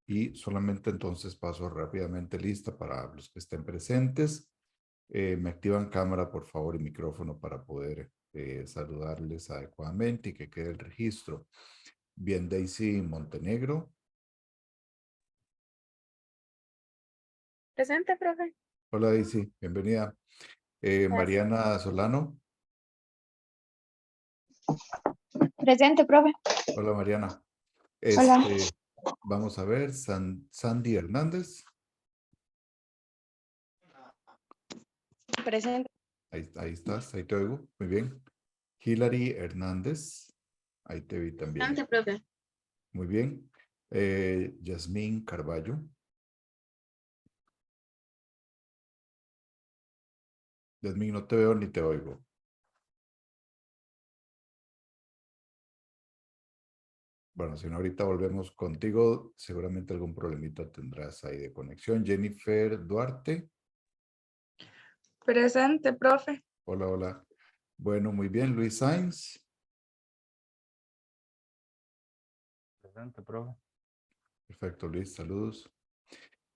y solamente entonces paso rápidamente lista para los que estén presentes. Me activan cámara, por favor, y micrófono para poder saludarles adecuadamente y que quede el registro. Bien, Daisy Montenegro. Presente, profe. Hola, Daisy, bienvenida. Gracias. Mariana Solano. Presente, profe. Hola, Mariana. Hola. Vamos a ver, Sandy Hernández. Presente. Ahí estás, ahí te oigo. Muy bien. Hilary Hernández. Ahí te vi también. Presente, profe. Muy bien. Yasmín Carballo. Yasmín, no te veo ni te oigo. Bueno, si no, ahorita volvemos contigo. Seguramente algún problemita tendrás ahí de conexión. Jennifer Duarte. Presente, profe. Hola, hola. Bueno, muy bien. Luis Sainz. Presente, profe. Perfecto, Luis. Saludos.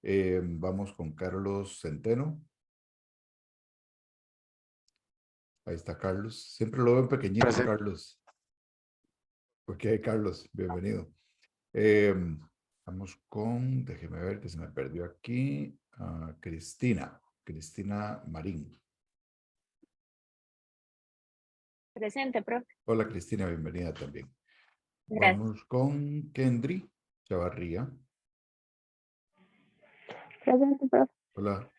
Vamos con Carlos Centeno. Ahí está Carlos. Siempre lo veo pequeñito, Presente. Carlos. Ok, Carlos, bienvenido. Vamos con, déjeme ver que se me perdió aquí, Cristina Marín. Presente, profe. Hola, Cristina, bienvenida también. Gracias. Vamos con Kendry Chavarría. Presente, profe. Hola.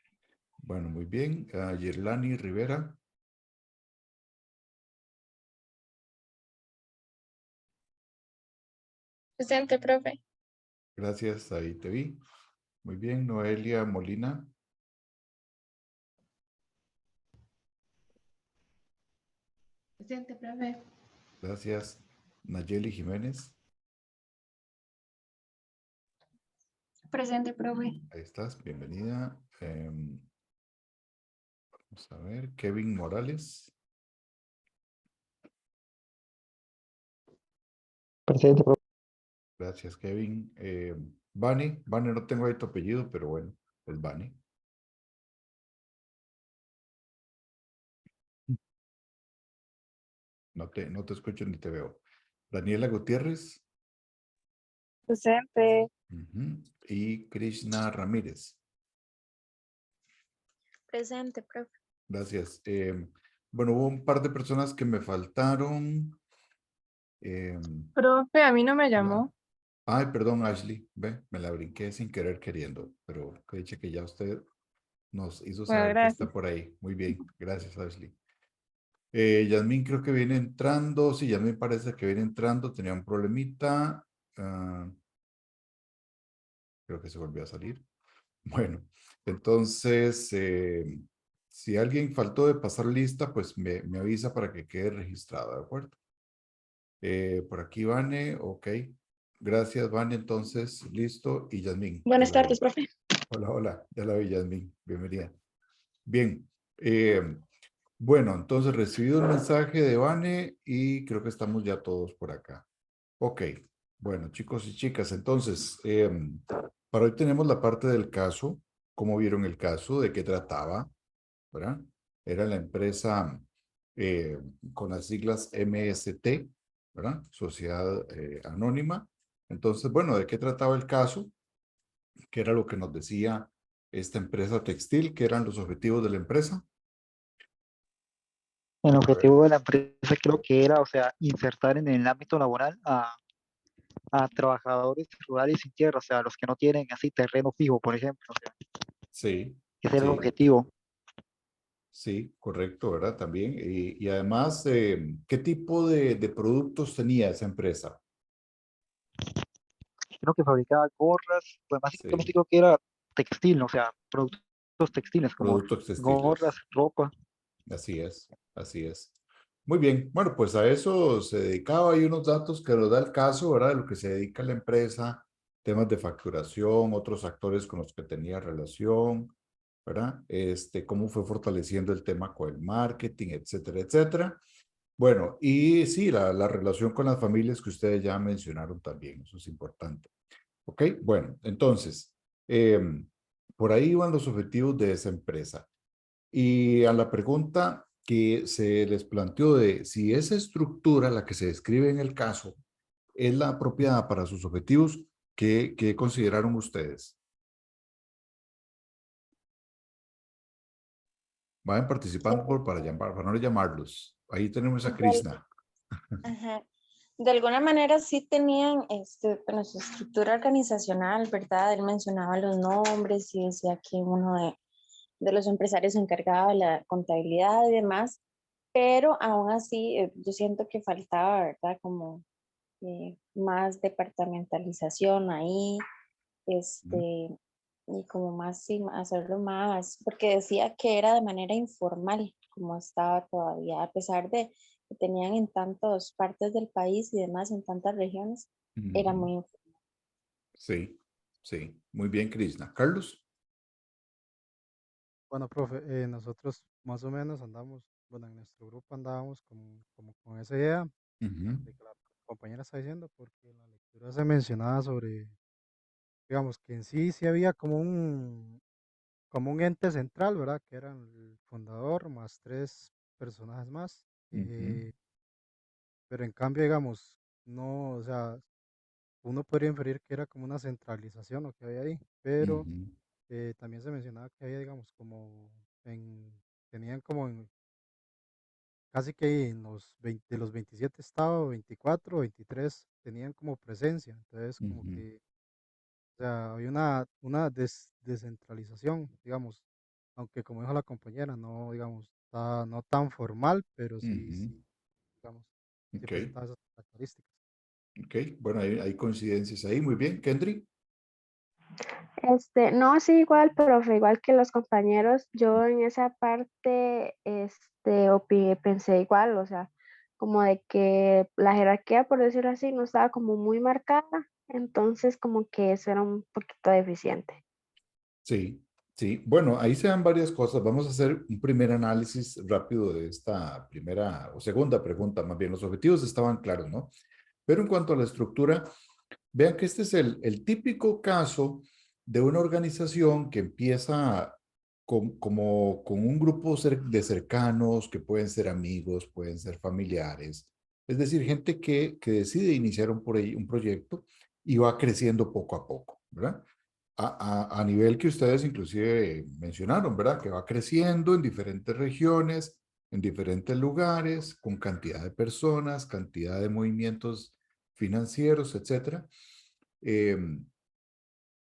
Bueno, muy bien. Yerlani Rivera. Presente, profe. Gracias, ahí te vi. Muy bien. Noelia Molina. Presente, profe. Gracias. Nayeli Jiménez. Presente, profe. Ahí estás, bienvenida. Vamos a ver, Kevin Morales. Presente, profe. Gracias, Kevin. Vane no tengo ahí tu apellido, pero bueno, es Vane. No te escucho ni te veo. Daniela Gutiérrez. Presente. Ujú. Y Krishna Ramírez. Presente, profe. Gracias. Bueno, hubo un par de personas que me faltaron. Profe, a mí no me Hola. llamó. Ay, perdón, Ashley. Ve, me la brinqué sin querer queriendo, pero que dice que ya usted nos hizo Bueno, saber que gracias. está por ahí. Muy bien, gracias, Ashley. Yasmín creo que viene entrando. Sí, Yasmín parece que viene entrando. Tenía un problemita. Creo que se volvió a salir. Bueno, entonces, si alguien faltó de pasar lista, pues me avisa para que quede registrado, ¿de acuerdo? Por aquí, Vane, ok. Gracias, Vane, entonces, listo. Y Yasmín, ya Buenas la vi. tardes, profe. Hola, hola, ya la vi, Yasmín. Bienvenida. Bien. Bueno, entonces recibido el mensaje de Vane y creo que estamos ya todos por acá. Ok, bueno, chicos y chicas, entonces, para hoy tenemos la parte del caso. ¿Cómo vieron el caso? ¿De qué trataba? ¿Verdad? Era la empresa con las siglas MST, ¿verdad? Sociedad Anónima. Entonces, bueno, ¿de qué trataba el caso? ¿Qué era lo que nos decía esta empresa textil? ¿Qué eran los objetivos de la empresa? El A ver. objetivo de la empresa creo que era, o sea, insertar en el ámbito laboral a trabajadores rurales sin tierra, o sea, los que no tienen así terreno fijo, por ejemplo. O sea, Sí, ese era el sí. objetivo. Sí, correcto, ¿verdad? También. Y además, ¿qué tipo de productos tenía esa empresa? Creo que fabricaba gorras, pues básicamente Sí, creo que era textil, o sea, productos textiles como productos gorras, textiles. ropa. Así es, así es. Muy bien, bueno, pues a eso se dedicaba. Hay unos datos que nos da el caso, ¿verdad? De lo que se dedica la empresa, temas de facturación, otros actores con los que tenía relación, ¿verdad? Cómo fue fortaleciendo el tema con el marketing, etcétera, etcétera. Bueno, y sí, la relación con las familias que ustedes ya mencionaron también, eso es importante. ¿Ok? Bueno, entonces, por ahí van los objetivos de esa empresa. Y a la pregunta que se les planteó de si esa estructura, la que se describe en el caso, es la apropiada para sus objetivos, ¿qué consideraron ustedes? Vayan participando para no llamarlos. Ahí tenemos a Krishna. Ajá. De alguna manera sí tenían bueno, su estructura organizacional, ¿verdad? Él mencionaba los nombres y decía que uno de los empresarios se encargaba de la contabilidad y demás, pero aún así yo siento que faltaba, ¿verdad? Como más departamentalización ahí, y como más, sí, hacerlo más, porque decía que era de manera informal, como estaba todavía, a pesar de que tenían en tantas partes del país y demás, en tantas regiones, era Ujú. muy informal. Sí, sí. Muy bien, Krishna. Carlos. Bueno, profe, nosotros más o menos andamos, bueno, en nuestro grupo andábamos como con esa idea Ujú, de que la compañera está diciendo, porque en la lectura se mencionaba sobre, digamos, que en sí sí había como un ente central, ¿verdad? Que eran el fundador más tres personajes más, ujú, pero en cambio, digamos, no, o sea, uno podría inferir que era como una centralización lo que había ahí, pero ujú, también se mencionaba que había, digamos, como en, tenían como en casi que en de los 27 estados, 24, 23 tenían como presencia. Entonces, como ujú, que, o sea, había una descentralización, digamos, aunque como dijo la compañera, no, digamos, no tan formal, pero sí, ujú. sí, digamos, sí Ok, presentaba esas características. ok. Bueno, hay coincidencias ahí. Muy bien, Kendry. No, sí, igual, profe, igual que los compañeros, yo en esa parte, pensé igual, o sea, como de que la jerarquía, por decirlo así, no estaba como muy marcada, entonces como que eso era un poquito deficiente. Sí, sí. Bueno, ahí se dan varias cosas. Vamos a hacer un primer análisis rápido de esta primera o segunda pregunta. Más bien, los objetivos estaban claros, ¿no? Pero en cuanto a la estructura, vean que este es el típico caso de una organización que empieza como con un grupo de cercanos, que pueden ser amigos, pueden ser familiares. Es decir, gente que decide iniciar un proyecto y va creciendo poco a poco, ¿verdad? A nivel que ustedes inclusive mencionaron, ¿verdad? Que va creciendo en diferentes regiones, en diferentes lugares, con cantidad de personas, cantidad de movimientos financieros, etcétera. Eh,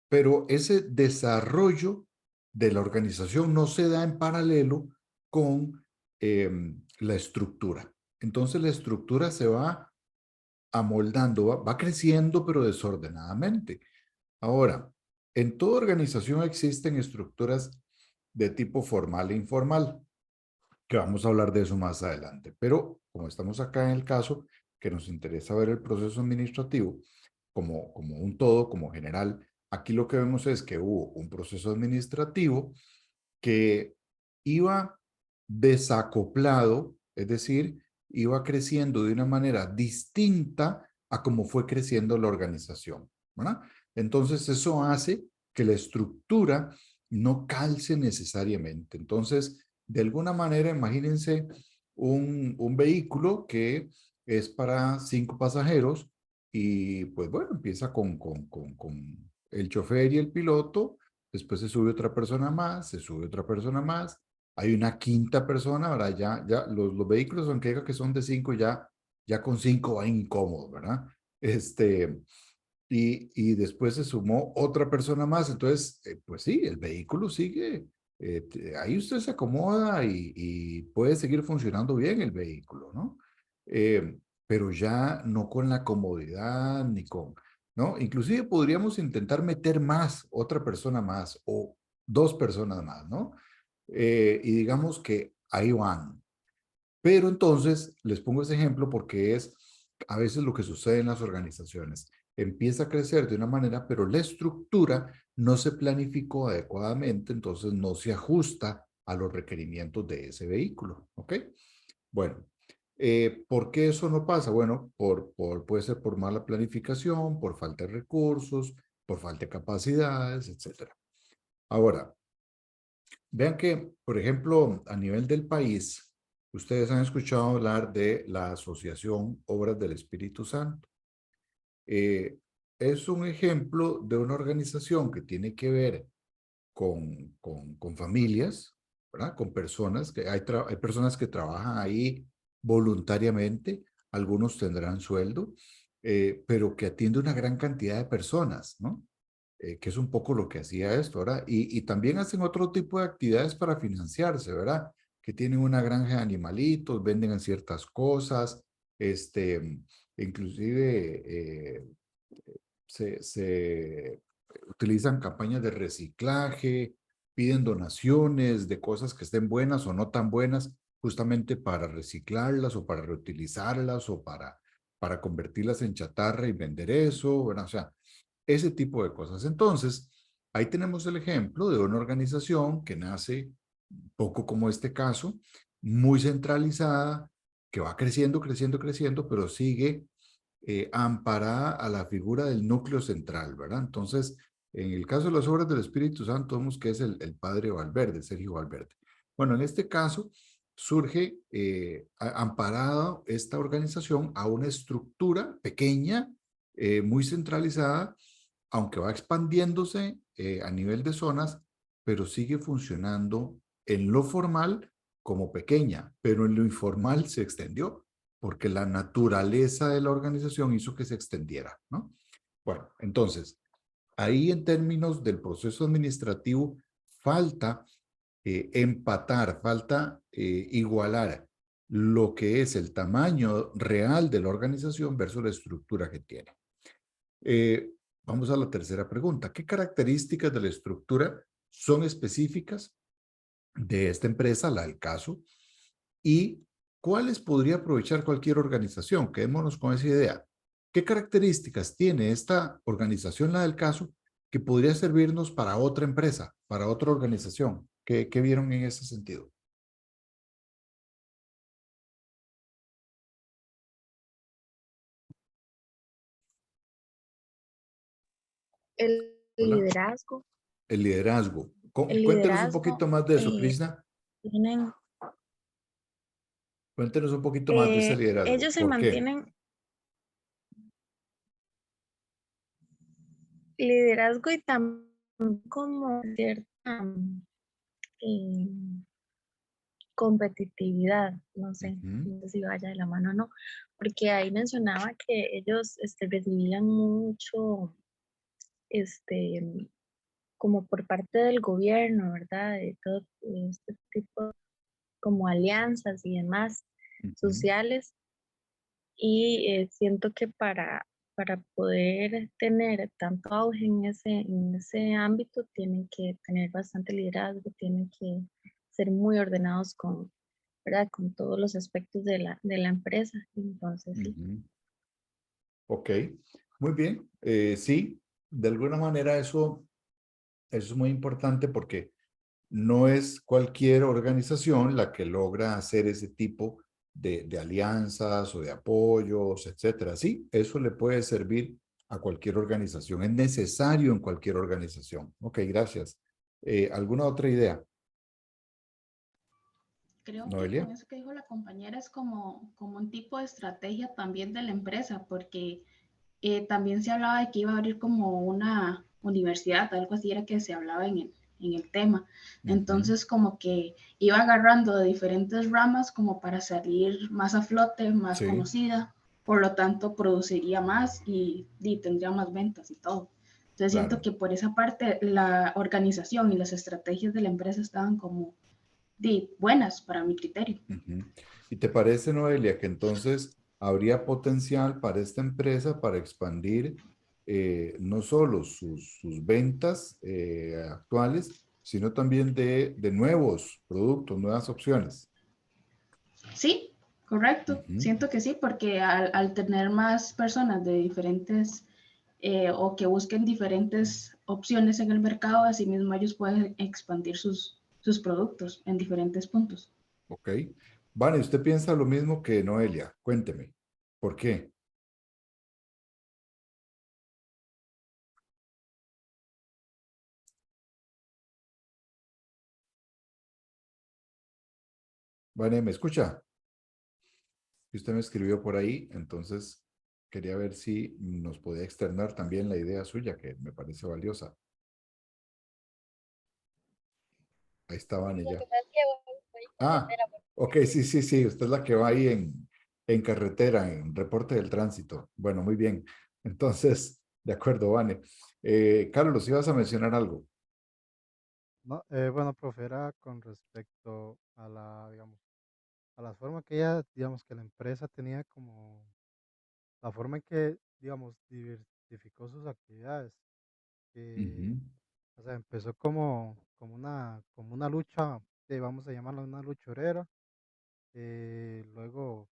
pero ese desarrollo de la organización no se da en paralelo con la estructura. Entonces la estructura se va amoldando, va creciendo, pero desordenadamente. Ahora, en toda organización existen estructuras de tipo formal e informal, que vamos a hablar de eso más adelante. Pero como estamos acá en el caso, que nos interesa ver el proceso administrativo como un todo, como general, aquí lo que vemos es que hubo un proceso administrativo que iba desacoplado, es decir, iba creciendo de una manera distinta a cómo fue creciendo la organización, ¿verdad? Entonces eso hace que la estructura no calce necesariamente. Entonces, de alguna manera, imagínense un vehículo que es para 5 pasajeros y pues bueno, empieza con el chofer y el piloto. Después se sube otra persona más, se sube otra persona más, hay una quinta persona, ¿verdad? Ya los vehículos, aunque diga que son de 5, ya con 5 va incómodo, ¿verdad? Este, y después se sumó otra persona más, entonces, pues sí, el vehículo sigue, ahí usted se acomoda y puede seguir funcionando bien el vehículo, ¿no? Pero ya no con la comodidad ni con, ¿no? Inclusive podríamos intentar meter más, otra persona más o 2 personas más, ¿no? Y digamos que ahí van. Pero entonces, les pongo ese ejemplo porque es a veces lo que sucede en las organizaciones. Empieza a crecer de una manera, pero la estructura no se planificó adecuadamente, entonces no se ajusta a los requerimientos de ese vehículo, ¿ok? Bueno, ¿por qué eso no pasa? Bueno, puede ser por mala planificación, por falta de recursos, por falta de capacidades, etc. Ahora, vean que, por ejemplo, a nivel del país, ustedes han escuchado hablar de la Asociación Obras del Espíritu Santo. Es un ejemplo de una organización que tiene que ver con familias, ¿verdad? Con personas, que hay personas que trabajan ahí voluntariamente, algunos tendrán sueldo, pero que atiende una gran cantidad de personas, ¿no? Que es un poco lo que hacía esto, ¿verdad? Y también hacen otro tipo de actividades para financiarse, ¿verdad? Que tienen una granja de animalitos, venden ciertas cosas, inclusive se utilizan campañas de reciclaje, piden donaciones de cosas que estén buenas o no tan buenas, justamente para reciclarlas o para reutilizarlas o para convertirlas en chatarra y vender eso, ¿verdad? O sea, ese tipo de cosas. Entonces, ahí tenemos el ejemplo de una organización que nace poco como este caso, muy centralizada, que va creciendo, creciendo, creciendo, pero sigue amparada a la figura del núcleo central, ¿verdad? Entonces, en el caso de las obras del Espíritu Santo, vemos que es el padre Valverde, Sergio Valverde. Bueno, en este caso, surge amparada esta organización a una estructura pequeña, muy centralizada, aunque va expandiéndose a nivel de zonas, pero sigue funcionando en lo formal como pequeña, pero en lo informal se extendió porque la naturaleza de la organización hizo que se extendiera, ¿no? Bueno, entonces, ahí en términos del proceso administrativo, falta empatar, falta igualar lo que es el tamaño real de la organización versus la estructura que tiene. Vamos a la tercera pregunta. ¿Qué características de la estructura son específicas de esta empresa, la del caso, y cuáles podría aprovechar cualquier organización? Quedémonos con esa idea. ¿Qué características tiene esta organización, la del caso, que podría servirnos para otra empresa, para otra organización? ¿Qué vieron en ese sentido? El Hola. liderazgo, El liderazgo. el Cuéntenos un liderazgo, poquito más de eso, eh, Krishna. tienen, Cuéntenos un poquito más de ese liderazgo. ellos se ¿Por qué? mantienen liderazgo y también como cierta eh, competitividad, no sé, Ujú, no sé si vaya de la mano o no, porque ahí mencionaba que ellos recibían mucho, este, como por parte del gobierno, ¿verdad? De todo este tipo como alianzas y demás ujú, sociales y siento que para poder tener tanto auge en ese ámbito tienen que tener bastante liderazgo, tienen que ser muy ordenados con, ¿verdad? Con todos los aspectos de la empresa. Entonces, sí. ujú. Ok, muy bien. Sí, de alguna manera eso es muy importante porque no es cualquier organización la que logra hacer ese tipo de alianzas o de apoyos, etcétera. Sí, eso le puede servir a cualquier organización. Es necesario en cualquier organización. Ok, gracias. ¿Alguna otra idea, Creo que Noelia? con eso que dijo la compañera es como un tipo de estrategia también de la empresa, porque también se hablaba de que iba a abrir como una universidad, algo así era que se hablaba en el tema. Ujú, Entonces como que iba agarrando de diferentes ramas como para salir más a flote, más sí. conocida, por lo tanto produciría más y tendría más ventas y todo. Entonces siento Claro. que por esa parte la organización y las estrategias de la empresa estaban como buenas para mi criterio. Ujú. ¿Y te parece, Noelia, que entonces habría potencial para esta empresa para expandir no solo sus ventas actuales, sino también de nuevos productos, nuevas opciones? Sí, correcto. Ujú, Siento que sí, porque al tener más personas de diferentes o que busquen diferentes opciones en el mercado, asimismo ellos pueden expandir sus productos en diferentes puntos. ok. Vale, ¿usted piensa lo mismo que Noelia? Cuénteme. ¿Por qué? Vane, ¿me escucha? Y usted me escribió por ahí, entonces quería ver si nos podía externar también la idea suya, que me parece valiosa. Ahí está Vane Lo ya. que pasa es que voy en Ah, carretera. ok, sí, sí, sí, usted es la que va ahí en carretera, en reporte del tránsito. Bueno, muy bien. Entonces, de acuerdo, Vane. Carlos, ¿ibas a mencionar algo? No, bueno, profe, era con respecto a la, digamos, a la forma que ella, digamos, que la empresa tenía como, la forma en que, digamos, diversificó sus actividades. Que, Ujú, o sea, empezó como una lucha, vamos a llamarla una lucha obrera, luego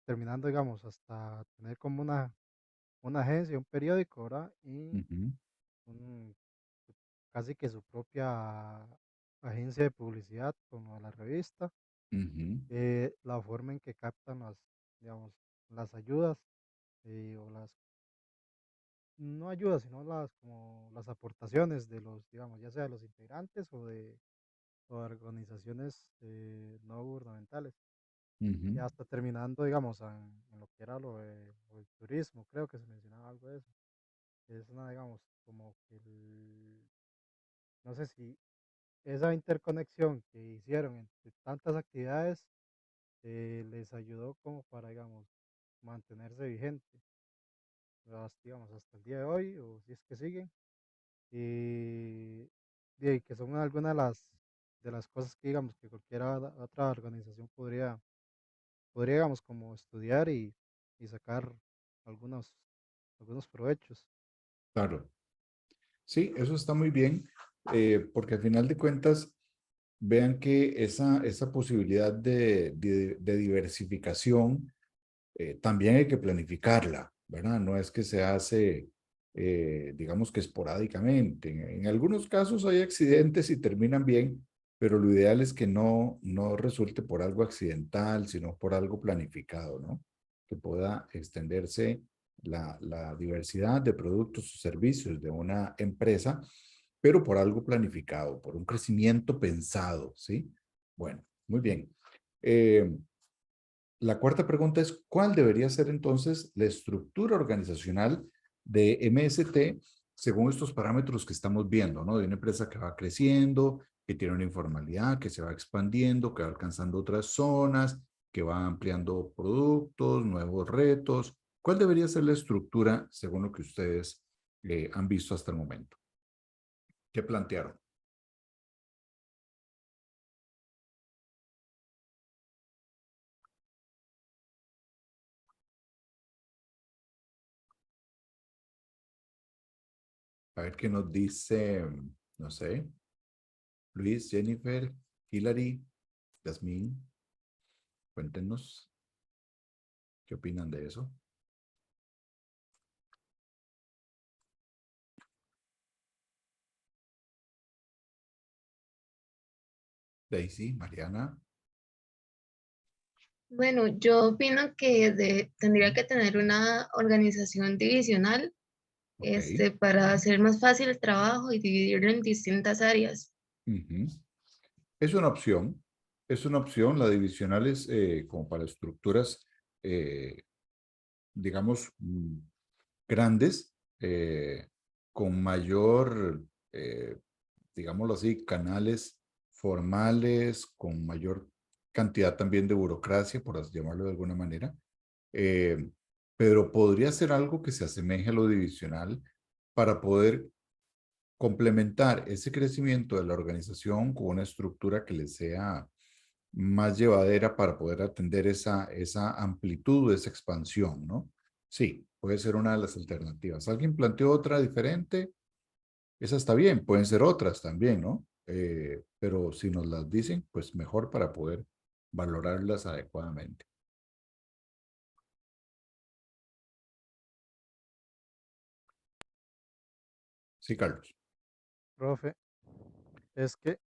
terminando, digamos, hasta tener como una agencia, un periódico, ¿verdad? Y ujú, un- casi que su propia agencia de publicidad, como la revista, ujú, la forma en que captan digamos, las ayudas o no ayudas, sino como las aportaciones de digamos, ya sea de los integrantes o de organizaciones no gubernamentales. Y ujú. hasta terminando, digamos, en lo que era lo del turismo, creo que se mencionaba algo de eso. Es una, digamos, como que no sé si esa interconexión que hicieron entre tantas actividades les ayudó como para, digamos, mantenerse vigente, digamos, hasta el día de hoy, o si es que siguen, y, que son algunas de las cosas que, digamos, que cualquier otra organización podría, digamos, como estudiar y sacar algunos, algunos provechos. Claro. Sí, eso está muy bien, porque al final de cuentas, vean que esa posibilidad de diversificación también hay que planificarla, ¿verdad? No es que se hace, digamos que esporádicamente. En algunos casos hay accidentes y terminan bien, pero lo ideal es que no resulte por algo accidental, sino por algo planificado, ¿no? Que pueda extenderse la diversidad de productos o servicios de una empresa, pero por algo planificado, por un crecimiento pensado, ¿sí? Bueno, muy bien. La cuarta pregunta es, ¿cuál debería ser entonces la estructura organizacional de MST según estos parámetros que estamos viendo, ¿no? De una empresa que va creciendo, que tiene una informalidad, que se va expandiendo, que va alcanzando otras zonas, que va ampliando productos, nuevos retos. ¿Cuál debería ser la estructura según lo que ustedes han visto hasta el momento? ¿Qué plantearon? A ver qué nos dice, no sé, Luis, Jennifer, Hilary, Yasmín. Cuéntenos qué opinan de eso. Daisy, Mariana. Bueno, yo opino que tendría que tener una organización divisional, Ok. para hacer más fácil el trabajo y dividirlo en distintas áreas. Ujú. Es una opción. Es una opción. La divisional es como para estructuras, eh, digamos, grandes, con mayor, digámoslo así, canales formales, con mayor cantidad también de burocracia, por así llamarlo de alguna manera. Eh, pero podría ser algo que se asemeje a lo divisional para poder complementar ese crecimiento de la organización con una estructura que le sea más llevadera para poder atender esa amplitud, esa expansión, ¿no? Sí, puede ser una de las alternativas. ¿Alguien planteó otra diferente? Esa está bien, pueden ser otras también, ¿no? Pero si nos las dicen, pues mejor para poder valorarlas adecuadamente. Sí, Carlos. Profe, es que,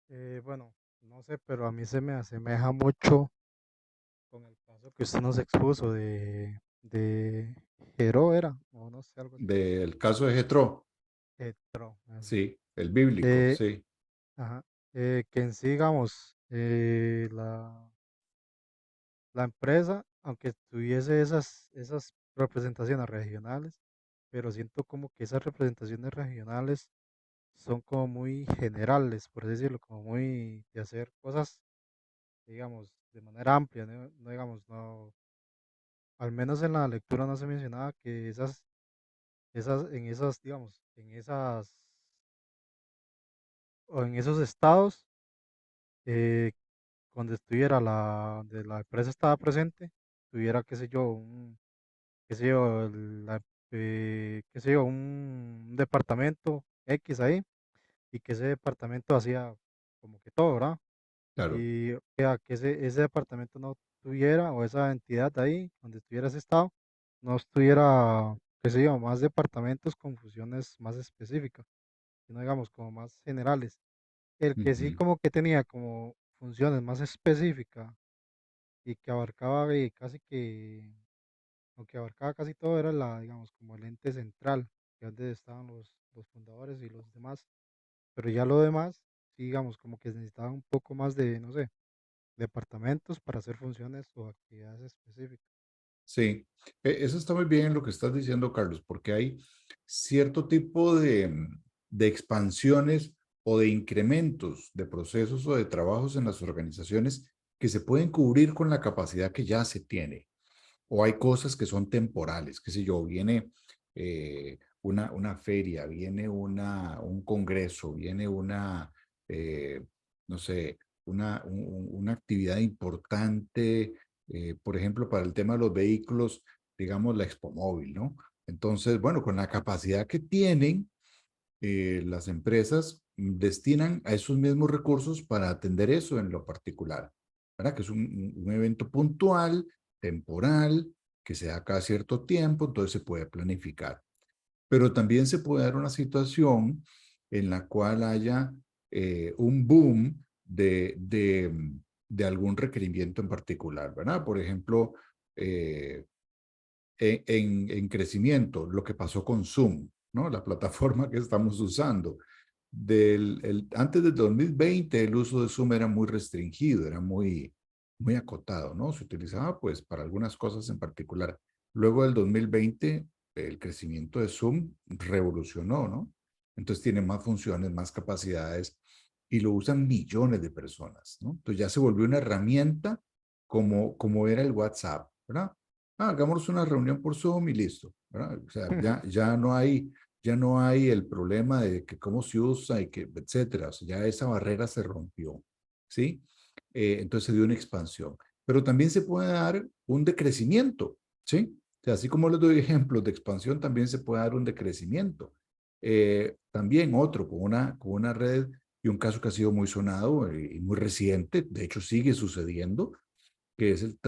bueno, no sé, pero a mí se me asemeja mucho con el caso que usted nos expuso de Jero, era, o no sé, algo así. Del caso de Jetro, Jetro, eso. sí, el bíblico, Eh, sí. ajá, que en sí, digamos, La empresa, aunque tuviese esas representaciones regionales, pero siento como que esas representaciones regionales son como muy generales, por así decirlo, como muy de hacer cosas, digamos, de manera amplia, no digamos, no, al menos en la lectura no se mencionaba que en esas, digamos, o en esos estados, eh, cuando estuviera donde la empresa estaba presente, tuviera, qué sé yo, qué sé yo, qué sé yo, un departamento X ahí, y que ese departamento hacía como que todo, ¿verdad? Claro. Y que ese departamento no tuviera, o esa entidad ahí, donde estuviera ese estado, no estuviera, qué sé yo, más departamentos con funciones más específicas, sino digamos como más generales. El que sí Ujú. como que tenía como funciones más específicas y que abarcaba casi que, aunque abarcaba casi todo, era digamos, como el ente central, que es donde estaban los fundadores y los demás. Pero ya lo demás, sí, digamos, como que necesitaba un poco más de, no sé, departamentos para hacer funciones o actividades específicas. Sí, eso está muy bien lo que estás diciendo, Carlos, porque hay cierto tipo de expansiones o de incrementos de procesos o de trabajos en las organizaciones que se pueden cubrir con la capacidad que ya se tiene. O hay cosas que son temporales, qué sé yo, viene una feria, viene un congreso, viene eh, no sé, una actividad importante, por ejemplo, para el tema de los vehículos, digamos la Expo Móvil, ¿no? Entonces, bueno, con la capacidad que tienen, las empresas destinan a esos mismos recursos para atender eso en lo particular, ¿verdad? Que es un evento puntual, temporal, que se da cada cierto tiempo, entonces se puede planificar. Pero también se puede dar una situación en la cual haya un boom de algún requerimiento en particular, ¿verdad? Por ejemplo, eh, en crecimiento, lo que pasó con Zoom, ¿no? La plataforma que estamos usando. Antes del 2020 el uso de Zoom era muy restringido, era muy acotado, ¿no? Se utilizaba pues para algunas cosas en particular. Luego del 2020 el crecimiento de Zoom revolucionó, ¿no? Entonces tiene más funciones, más capacidades y lo usan millones de personas, ¿no? Entonces ya se volvió una herramienta como era el WhatsApp, ¿verdad? Hagamos una reunión por Zoom y listo, ¿verdad? O sea, ya no hay el problema de que cómo se usa y que, etcétera. O sea, ya esa barrera se rompió, ¿sí? Entonces se dio una expansión. Pero también se puede dar un decrecimiento, ¿sí? O sea, así como les doy ejemplos de expansión, también se puede dar un decrecimiento. También otro con una red y un caso que ha sido muy sonado y muy reciente, de hecho sigue sucediendo, que es el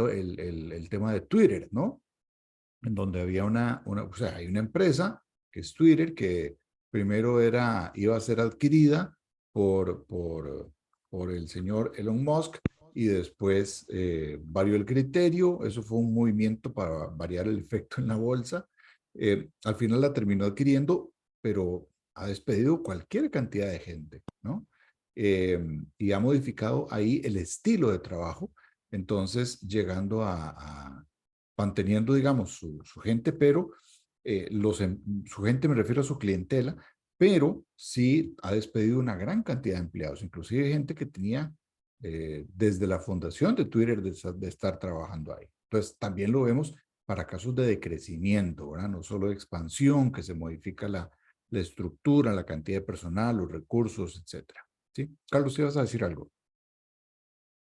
tema de Twitter, ¿no? En donde había o sea, hay una empresa que es Twitter, que primero iba a ser adquirida por el señor Elon Musk y después varió el criterio, eso fue un movimiento para variar el efecto en la bolsa. Al final la terminó adquiriendo, pero ha despedido cualquier cantidad de gente, ¿no? Y ha modificado ahí el estilo de trabajo, entonces llegando manteniendo, digamos, su gente, pero su gente me refiero a su clientela, pero sí ha despedido una gran cantidad de empleados, inclusive gente que tenía desde la fundación de Twitter de estar trabajando ahí. Entonces, también lo vemos para casos de decrecimiento, ¿verdad? No solo de expansión, que se modifica la estructura, la cantidad de personal, los recursos, etcétera. ¿Sí? Carlos, ¿ibas a decir algo?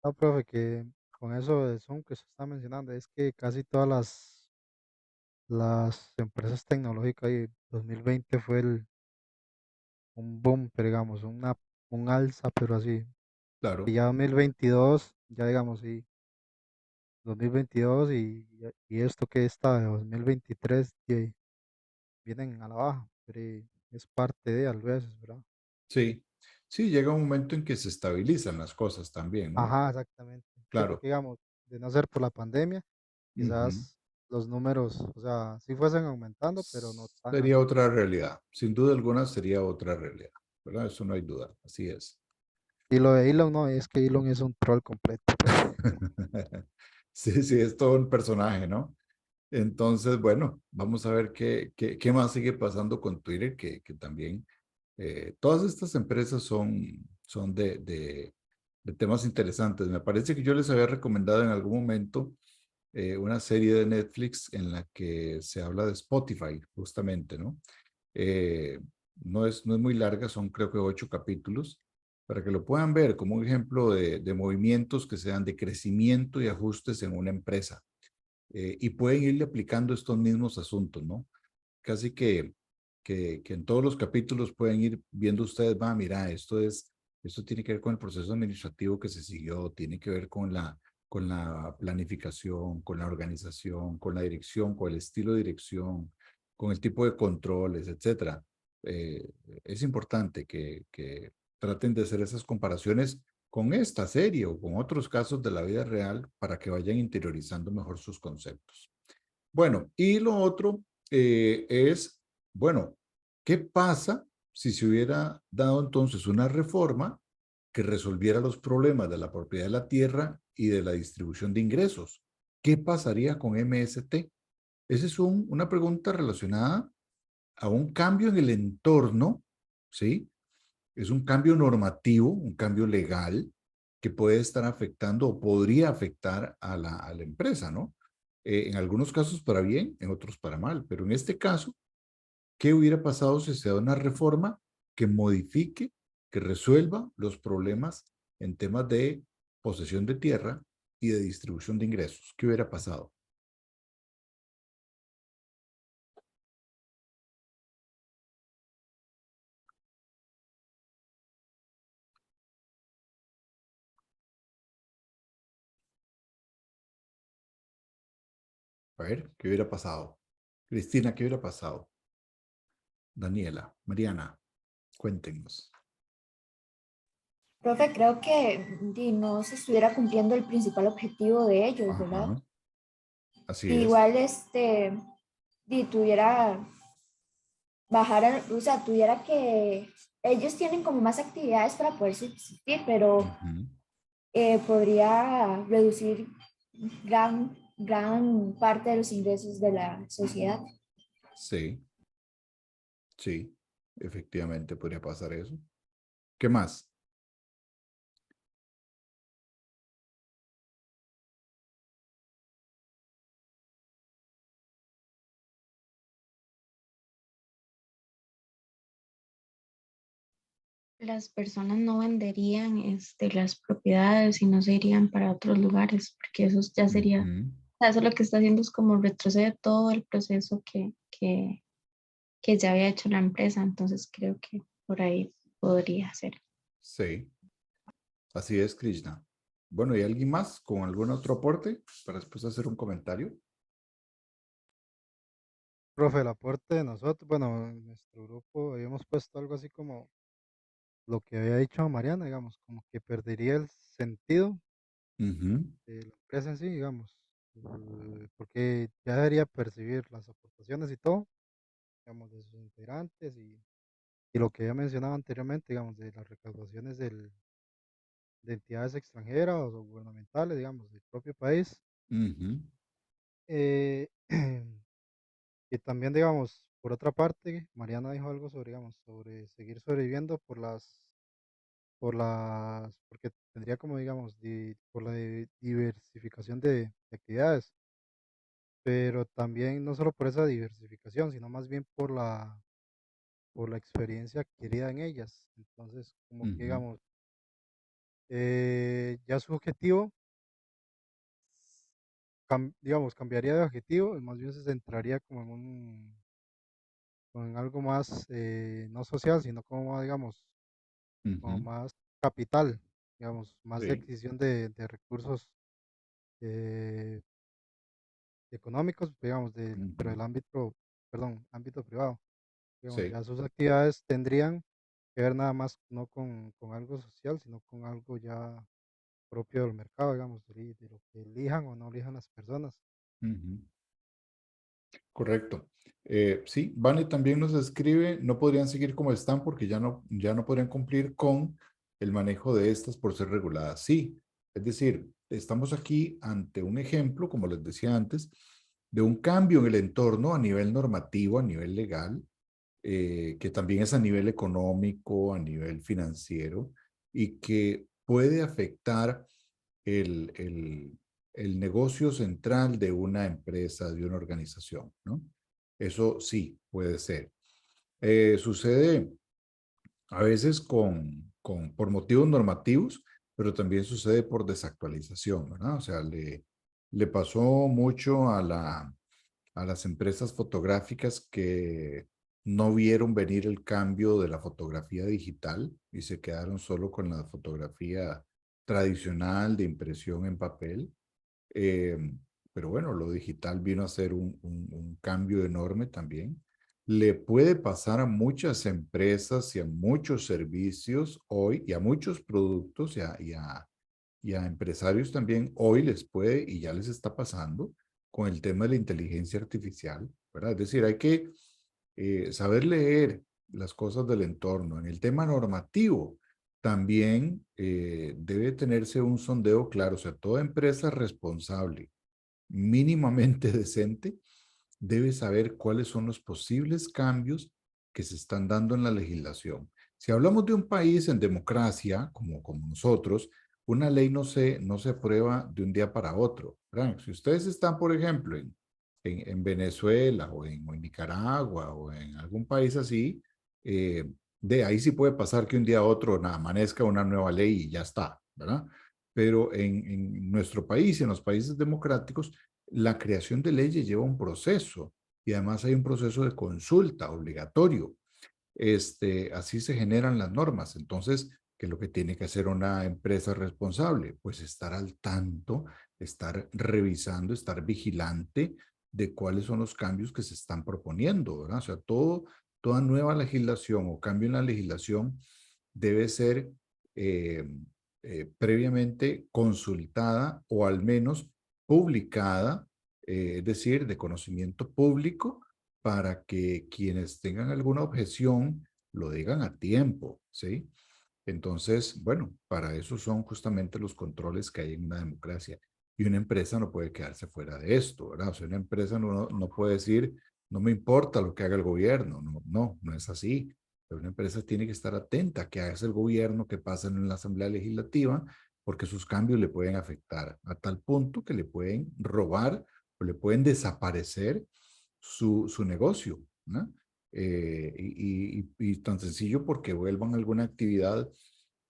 No, profe, que con eso de Zoom que se está mencionando, es que casi todas las empresas tecnológicas y 2020 fue un boom, pero digamos, un alza, pero así. Y Claro, ya 2022, ya digamos, sí, 2022 y esto que está de 2023, que vienen a la baja, pero es parte de, a veces, ¿verdad? sí. Sí, llega un momento en que se estabilizan las cosas también, ¿no? Ajá, exactamente. Sí, Claro. porque digamos, de no ser por la pandemia, Ujú. quizás los números, o sea, sí fuesen aumentando, pero no tan Sería así. otra realidad. Sin duda alguna sería otra realidad, ¿verdad? Eso no hay duda. Así es. Y lo de Elon, no, es que Elon es un troll completo. Sí, sí, es todo un personaje, ¿no? Entonces, bueno, vamos a ver qué más sigue pasando con Twitter, que también todas estas empresas son de temas interesantes. Me parece que yo les había recomendado en algún momento una serie de Netflix en la que se habla de Spotify, justamente, ¿no? Eh, no es muy larga, son creo que 8 capítulos, para que lo puedan ver como un ejemplo de movimientos que se dan de crecimiento y ajustes en una empresa. Y pueden irle aplicando estos mismos asuntos, ¿no? Casi que en todos los capítulos pueden ir viendo ustedes, va, mira, esto tiene que ver con el proceso administrativo que se siguió, tiene que ver con la planificación, con la organización, con la dirección, con el estilo de dirección, con el tipo de controles, etcétera. Eh, es importante que traten de hacer esas comparaciones con esta serie o con otros casos de la vida real para que vayan interiorizando mejor sus conceptos. Bueno, y lo otro es, bueno, ¿qué pasa si se hubiera dado entonces una reforma que resolviera los problemas de la propiedad de la tierra y de la distribución de ingresos? ¿Qué pasaría con MST? Esa es una pregunta relacionada a un cambio en el entorno, ¿sí? Es un cambio normativo, un cambio legal que puede estar afectando o podría afectar a la empresa, ¿no? En algunos casos para bien, en otros para mal, pero en este caso, ¿qué hubiera pasado si se da una reforma que modifique, que resuelva los problemas en temas de posesión de tierra y de distribución de ingresos? ¿Qué hubiera pasado? A ver, ¿qué hubiera pasado? Cristina, ¿qué hubiera pasado? Daniela, Mariana, cuéntenos. Profe, creo que no se estuviera cumpliendo el principal objetivo de ellos, ¿verdad? Ajá, así es. Igual tuviera o sea, tuviera que, ellos tienen como más actividades para poder subsistir, pero Ujú. podría reducir gran parte de los ingresos de la sociedad. Sí, sí, efectivamente podría pasar eso. ¿Qué más? Las personas no venderían las propiedades y no se irían para otros lugares, porque eso ya sería, Ujú. o sea, eso lo que está haciendo es como retroceder todo el proceso que ya había hecho la empresa, entonces creo que por ahí podría ser. Sí, así es, Krishna. Bueno, ¿y alguien más con algún otro aporte para después hacer un comentario? Profe, el aporte de nosotros, bueno, en nuestro grupo habíamos puesto algo así como lo que había dicho Mariana, digamos, como que perdería el sentido Ujú, de la empresa en sí, digamos, porque ya debería percibir las aportaciones y todo, digamos, de sus integrantes y lo que había mencionado anteriormente, digamos, de las recaudaciones de entidades extranjeras o gubernamentales, digamos, del propio país. ujú, Eh, y también, digamos, por otra parte, Mariana dijo algo sobre, digamos, sobre seguir sobreviviendo porque tendría como, digamos, por la diversificación de actividades, pero también no solo por esa diversificación, sino más bien por la experiencia adquirida en ellas. Entonces, como que, ujú, digamos, ya su objetivo, digamos, cambiaría de objetivo y más bien se centraría como en algo más, no social, sino como, digamos, como ujú. más capital, digamos, más de Sí, adquisición de recursos eh, económicos, digamos, pero ujú, del ámbito, perdón, ámbito privado. Digamos, sí, ya sus actividades tendrían que ver nada más no con algo social, sino con algo ya propio del mercado, digamos, de lo que elijan o no elijan las personas. ujú. Correcto. Sí, Vane también nos escribe, no podrían seguir como están porque ya no podrían cumplir con el manejo de estas por ser reguladas. Sí, es decir, estamos aquí ante un ejemplo, como les decía antes, de un cambio en el entorno a nivel normativo, a nivel legal, que también es a nivel económico, a nivel financiero, y que puede afectar el, el, el negocio central de una empresa, de una organización, ¿no? Eso sí, puede ser. Sucede a veces por motivos normativos, pero también sucede por desactualización, ¿verdad? O sea, le pasó mucho a las empresas fotográficas que no vieron venir el cambio de la fotografía digital y se quedaron solo con la fotografía tradicional de impresión en papel. Eh, pero bueno, lo digital vino a ser un cambio enorme también. Le puede pasar a muchas empresas y a muchos servicios hoy y a muchos productos y a empresarios también hoy les puede y ya les está pasando con el tema de la inteligencia artificial, ¿verdad? Es decir, hay que saber leer las cosas del entorno. En el tema normativo, también debe tenerse un sondeo claro, o sea, toda empresa responsable, mínimamente decente, debe saber cuáles son los posibles cambios que se están dando en la legislación. Si hablamos de un país en democracia, como nosotros, una ley no se aprueba de un día para otro, ¿verdad? Si ustedes están, por ejemplo, en Venezuela o en Nicaragua o en algún país así, de ahí sí puede pasar que un día a otro amanezca una nueva ley y ya está, ¿verdad? Pero en nuestro país y en los países democráticos, la creación de leyes lleva un proceso y además hay un proceso de consulta obligatorio. Así se generan las normas. Entonces, ¿qué es lo que tiene que hacer una empresa responsable? Pues estar al tanto, estar revisando, estar vigilante de cuáles son los cambios que se están proponiendo, ¿verdad? O sea, toda nueva legislación o cambio en la legislación debe ser eh, previamente consultada o al menos publicada, es decir, de conocimiento público, para que quienes tengan alguna objeción lo digan a tiempo, ¿sí? Entonces, bueno, para eso son justamente los controles que hay en una democracia. Y una empresa no puede quedarse fuera de esto, ¿verdad? O sea, una empresa no puede decir, no me importa lo que haga el gobierno. No es así. Pero una empresa tiene que estar atenta a qué hace el gobierno, qué pasa en la Asamblea Legislativa, porque sus cambios le pueden afectar a tal punto que le pueden robar o le pueden desaparecer su negocio, ¿no? Y tan sencillo porque vuelvan a alguna actividad,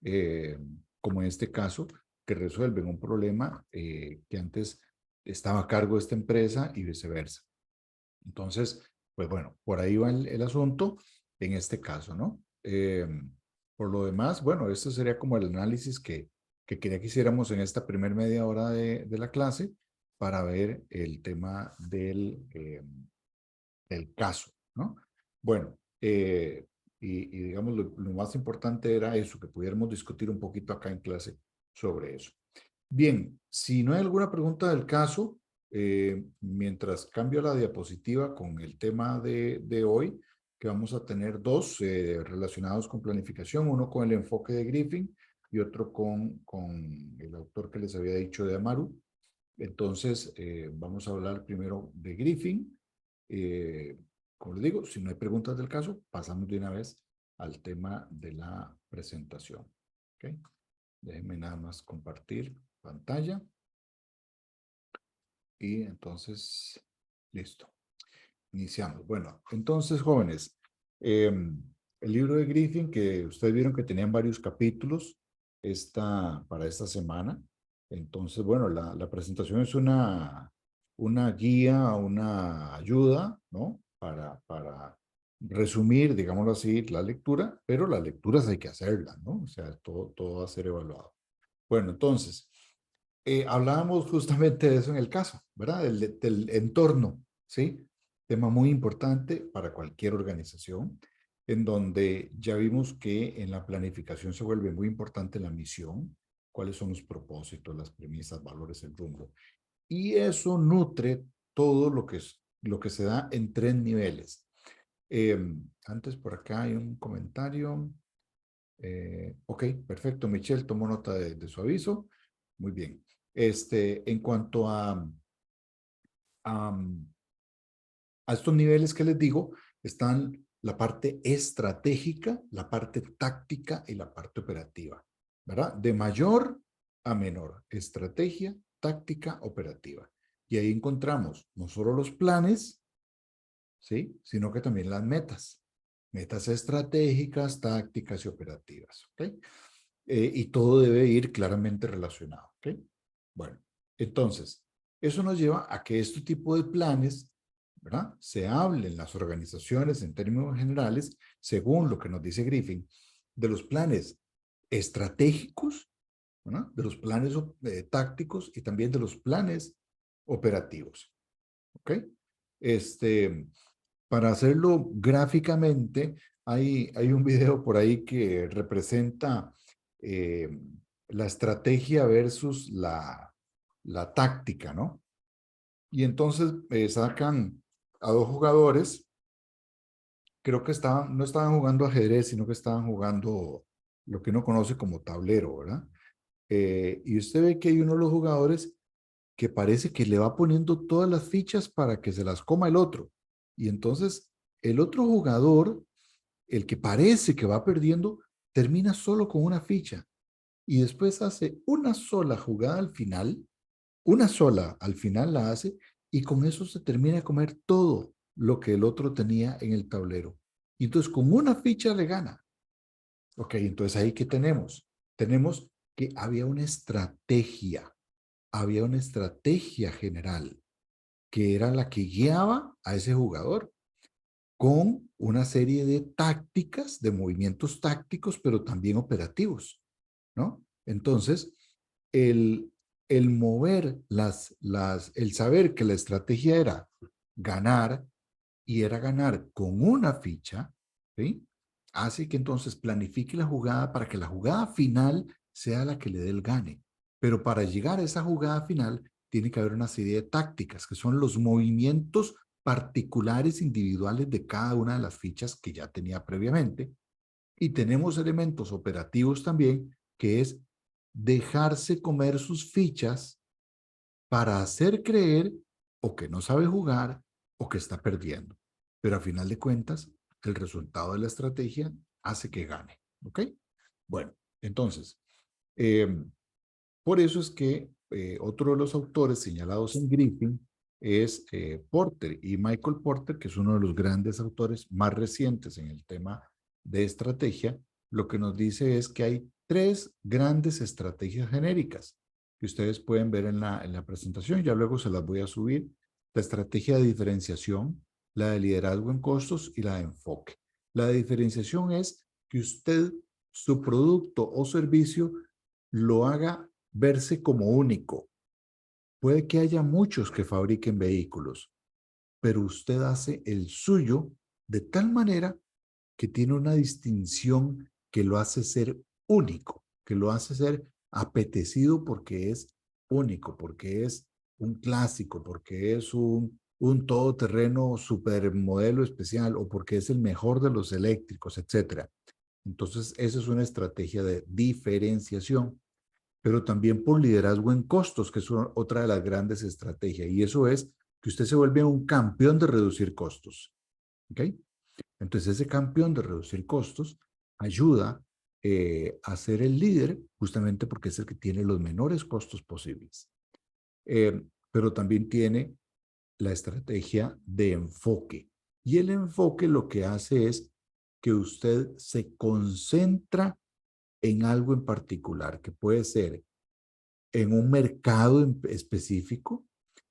eh, como en este caso, que resuelven un problema que antes estaba a cargo de esta empresa y viceversa. Entonces, pues bueno, por ahí va el asunto en este caso, ¿no? Por lo demás, bueno, esto sería como el análisis que quería que hiciéramos en esta primer media hora de la clase para ver el tema del caso, ¿no? Bueno, y digamos, lo más importante era eso, que pudiéramos discutir un poquito acá en clase sobre eso. Bien, si no hay alguna pregunta del caso, mientras cambio la diapositiva con el tema de hoy, que vamos a tener dos relacionados con planificación, uno con el enfoque de Griffin y otro con el autor que les había dicho de Amaru. Entonces, vamos a hablar primero de Griffin. Como les digo, si no hay preguntas del caso, pasamos de una vez al tema de la presentación. ¿Okay? Déjenme nada más compartir pantalla. Y entonces, listo. Iniciamos. Bueno, entonces, jóvenes, el libro de Griffin, que ustedes vieron que tenían varios capítulos para esta semana. Entonces, bueno, la presentación es una guía, una ayuda, ¿no? Para resumir, digámoslo así, la lectura, pero las lecturas hay que hacerlas, ¿no? O sea, todo va a ser evaluado. Bueno, entonces, hablábamos justamente de eso en el caso, ¿verdad? Del entorno, ¿sí? Tema muy importante para cualquier organización, en donde ya vimos que en la planificación se vuelve muy importante la misión, cuáles son los propósitos, las premisas, valores, el rumbo. Y eso nutre todo lo que se da en 3 niveles. Antes por acá hay un comentario. Ok, perfecto, Michelle, tomo nota de su aviso. Muy bien. En cuanto a, a estos niveles que les digo, están la parte estratégica, la parte táctica y la parte operativa, ¿verdad? De mayor a menor, estrategia, táctica, operativa. Y ahí encontramos no solo los planes, ¿sí? Sino que también las metas. Metas estratégicas, tácticas y operativas, ¿ok? Y todo debe ir claramente relacionado, ¿ok? Bueno, entonces, eso nos lleva a que este tipo de planes, ¿verdad? Se hable en las organizaciones en términos generales, según lo que nos dice Griffin, de los planes estratégicos, ¿verdad? De los planes tácticos y también de los planes operativos, ¿ok? Para hacerlo gráficamente, hay un video por ahí que representa eh, la estrategia versus la táctica, ¿no? Y entonces sacan a dos jugadores, creo que no estaban jugando ajedrez, sino que estaban jugando lo que uno conoce como tablero, ¿verdad? Y usted ve que hay uno de los jugadores que parece que le va poniendo todas las fichas para que se las coma el otro. Y entonces el otro jugador, el que parece que va perdiendo, termina solo con una ficha y después hace una sola jugada al final, una sola al final la hace y con eso se termina de comer todo lo que el otro tenía en el tablero. Y entonces con una ficha le gana. Ok, entonces ahí ¿qué tenemos? Tenemos que había una estrategia general que era la que guiaba a ese jugador con una serie de tácticas, de movimientos tácticos, pero también operativos, ¿no? Entonces, el, el mover el saber que la estrategia era ganar y era ganar con una ficha, ¿sí? Hace que entonces planifique la jugada para que la jugada final sea la que le dé el gane. Pero para llegar a esa jugada final, tiene que haber una serie de tácticas, que son los movimientos particulares individuales de cada una de las fichas que ya tenía previamente. Y tenemos elementos operativos también, que es dejarse comer sus fichas para hacer creer o que no sabe jugar o que está perdiendo. Pero a final de cuentas, el resultado de la estrategia hace que gane. ¿Ok? Bueno, entonces, por eso es que otro de los autores señalados en Griffin es Porter, y Michael Porter, que es uno de los grandes autores más recientes en el tema de estrategia, lo que nos dice es que hay 3 grandes estrategias genéricas que ustedes pueden ver en la presentación. Ya luego se las voy a subir. La estrategia de diferenciación, la de liderazgo en costos y la de enfoque. La de diferenciación es que usted, su producto o servicio, lo haga verse como único. Puede que haya muchos que fabriquen vehículos, pero usted hace el suyo de tal manera que tiene una distinción que lo hace ser único, que lo hace ser apetecido porque es único, porque es un clásico, porque es un todoterreno supermodelo especial o porque es el mejor de los eléctricos, etc. Entonces, esa es una estrategia de diferenciación, pero también por liderazgo en costos, que es otra de las grandes estrategias. Y eso es que usted se vuelve un campeón de reducir costos. ¿Ok? Entonces, ese campeón de reducir costos ayuda a ser el líder justamente porque es el que tiene los menores costos posibles. Pero también tiene la estrategia de enfoque. Y el enfoque lo que hace es que usted se concentra en algo en particular, que puede ser en un mercado específico,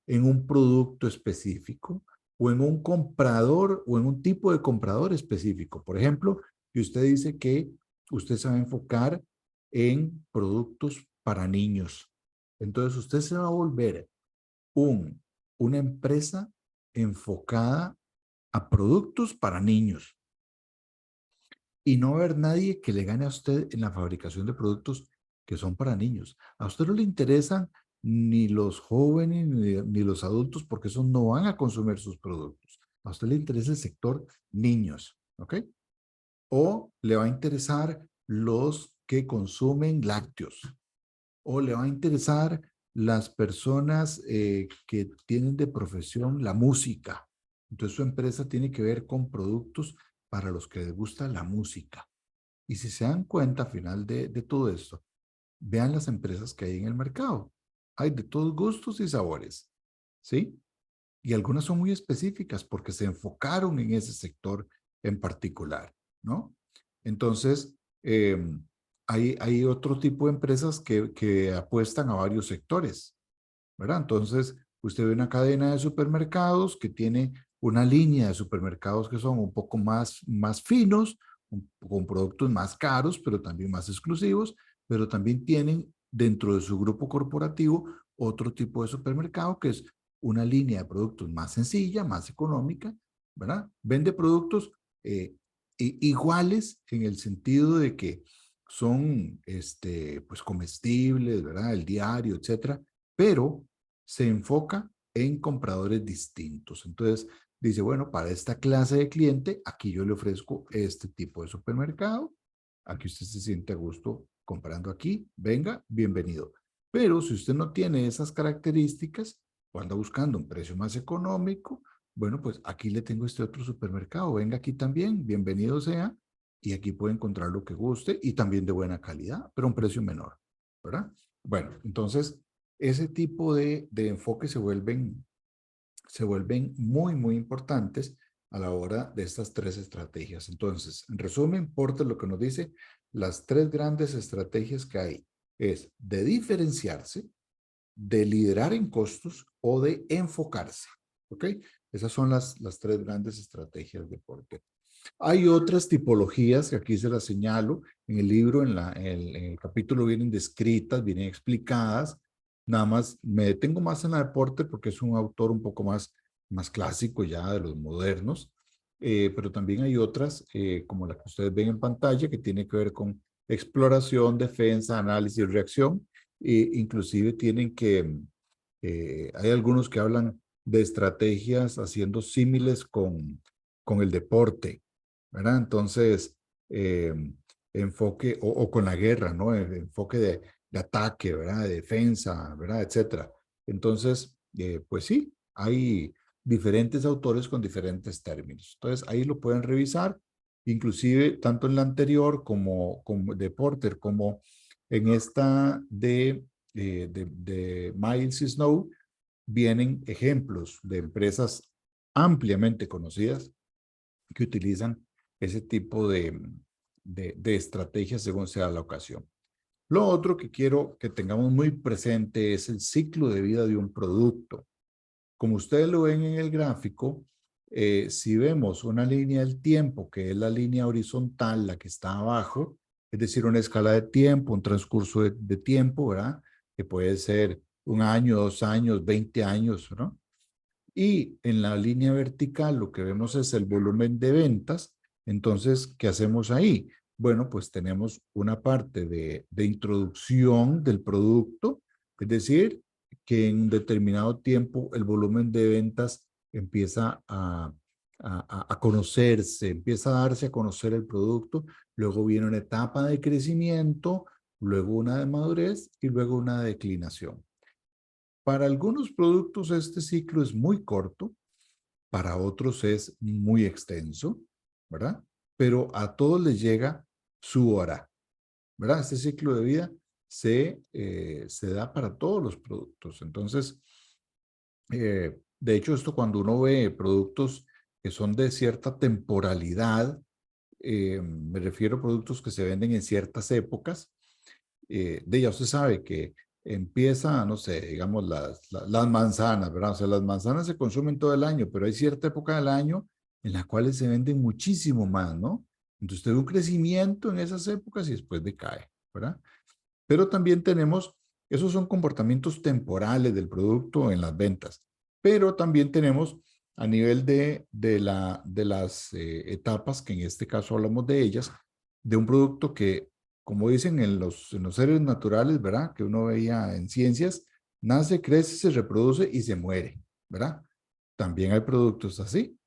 en un producto específico, o en un comprador o en un tipo de comprador específico. Por ejemplo, que usted dice que usted se va a enfocar en productos para niños. Entonces usted se va a volver una empresa enfocada a productos para niños. Y no va a haber nadie que le gane a usted en la fabricación de productos que son para niños. A usted no le interesan ni los jóvenes ni los adultos porque esos no van a consumir sus productos. A usted le interesa el sector niños, ¿ok? O le va a interesar los que consumen lácteos, o le va a interesar las personas que tienen de profesión la música. Entonces su empresa tiene que ver con productos para los que les gusta la música. Y si se dan cuenta al final de todo esto, vean las empresas que hay en el mercado. Hay de todos gustos y sabores, ¿sí? Y algunas son muy específicas porque se enfocaron en ese sector en particular, ¿no? Entonces, hay otro tipo de empresas que apuestan a varios sectores, ¿verdad? Entonces, usted ve una cadena de supermercados que tiene una línea de supermercados que son un poco más finos, con productos más caros, pero también más exclusivos, pero también tienen dentro de su grupo corporativo otro tipo de supermercado que es una línea de productos más sencilla, más económica, ¿verdad? Vende productos iguales en el sentido de que son pues comestibles, ¿verdad? El diario, etcétera, pero se enfoca en compradores distintos. Entonces, dice, bueno, para esta clase de cliente, aquí yo le ofrezco este tipo de supermercado, aquí usted se siente a gusto comprando aquí, venga, bienvenido. Pero si usted no tiene esas características o anda buscando un precio más económico, bueno, pues aquí le tengo este otro supermercado, venga aquí también, bienvenido sea, y aquí puede encontrar lo que guste y también de buena calidad, pero a un precio menor, ¿verdad? Bueno, entonces, ese tipo de enfoques se vuelven muy, muy importantes a la hora de estas tres estrategias. Entonces, en resumen, Porter lo que nos dice, las tres grandes estrategias que hay es de diferenciarse, de liderar en costos o de enfocarse. ¿Ok? Esas son las tres grandes estrategias de Porter. Hay otras tipologías que aquí se las señalo. En el libro, en el capítulo vienen descritas, vienen explicadas. Nada más me detengo más en la de Porter porque es un autor un poco más clásico ya de los modernos. Pero también hay otras, como la que ustedes ven en pantalla, que tiene que ver con exploración, defensa, análisis y reacción. Inclusive tienen hay algunos que hablan de estrategias haciendo símiles con el deporte, ¿verdad? Entonces, enfoque, o con la guerra, ¿no? El enfoque de ataque, ¿verdad? De defensa, ¿verdad? Etcétera. Entonces, pues sí, hay diferentes autores con diferentes términos. Entonces, ahí lo pueden revisar, inclusive tanto en la anterior como de Porter, como en esta de Miles Snow, vienen ejemplos de empresas ampliamente conocidas que utilizan ese tipo de estrategias según sea la ocasión. Lo otro que quiero que tengamos muy presente es el ciclo de vida de un producto. Como ustedes lo ven en el gráfico, si vemos una línea del tiempo, que es la línea horizontal, la que está abajo, es decir, una escala de tiempo, un transcurso de tiempo, ¿verdad? Que puede ser 1 año, 2 años, 20 años, ¿no? Y en la línea vertical lo que vemos es el volumen de ventas. Entonces, ¿qué hacemos ahí? Bueno, pues tenemos una parte de introducción del producto, es decir, que en un determinado tiempo el volumen de ventas empieza a conocerse, empieza a darse a conocer el producto, luego viene una etapa de crecimiento, luego una de madurez y luego una declinación. Para algunos productos este ciclo es muy corto, para otros es muy extenso, ¿verdad? Pero a todos les llega su hora, ¿verdad? Este ciclo de vida se da para todos los productos. Entonces, de hecho, esto cuando uno ve productos que son de cierta temporalidad, me refiero a productos que se venden en ciertas épocas, de ya usted sabe que empieza, no sé, digamos las manzanas, ¿verdad? O sea, las manzanas se consumen todo el año, pero hay cierta época del año en la cual se venden muchísimo más, ¿no? Entonces usted ve un crecimiento en esas épocas y después decae, ¿verdad? Pero también tenemos, esos son comportamientos temporales del producto en las ventas, pero también tenemos a nivel de las etapas, que en este caso hablamos de ellas, de un producto que, como dicen en los seres naturales, ¿verdad? Que uno veía en ciencias, nace, crece, se reproduce y se muere, ¿verdad? También hay productos así,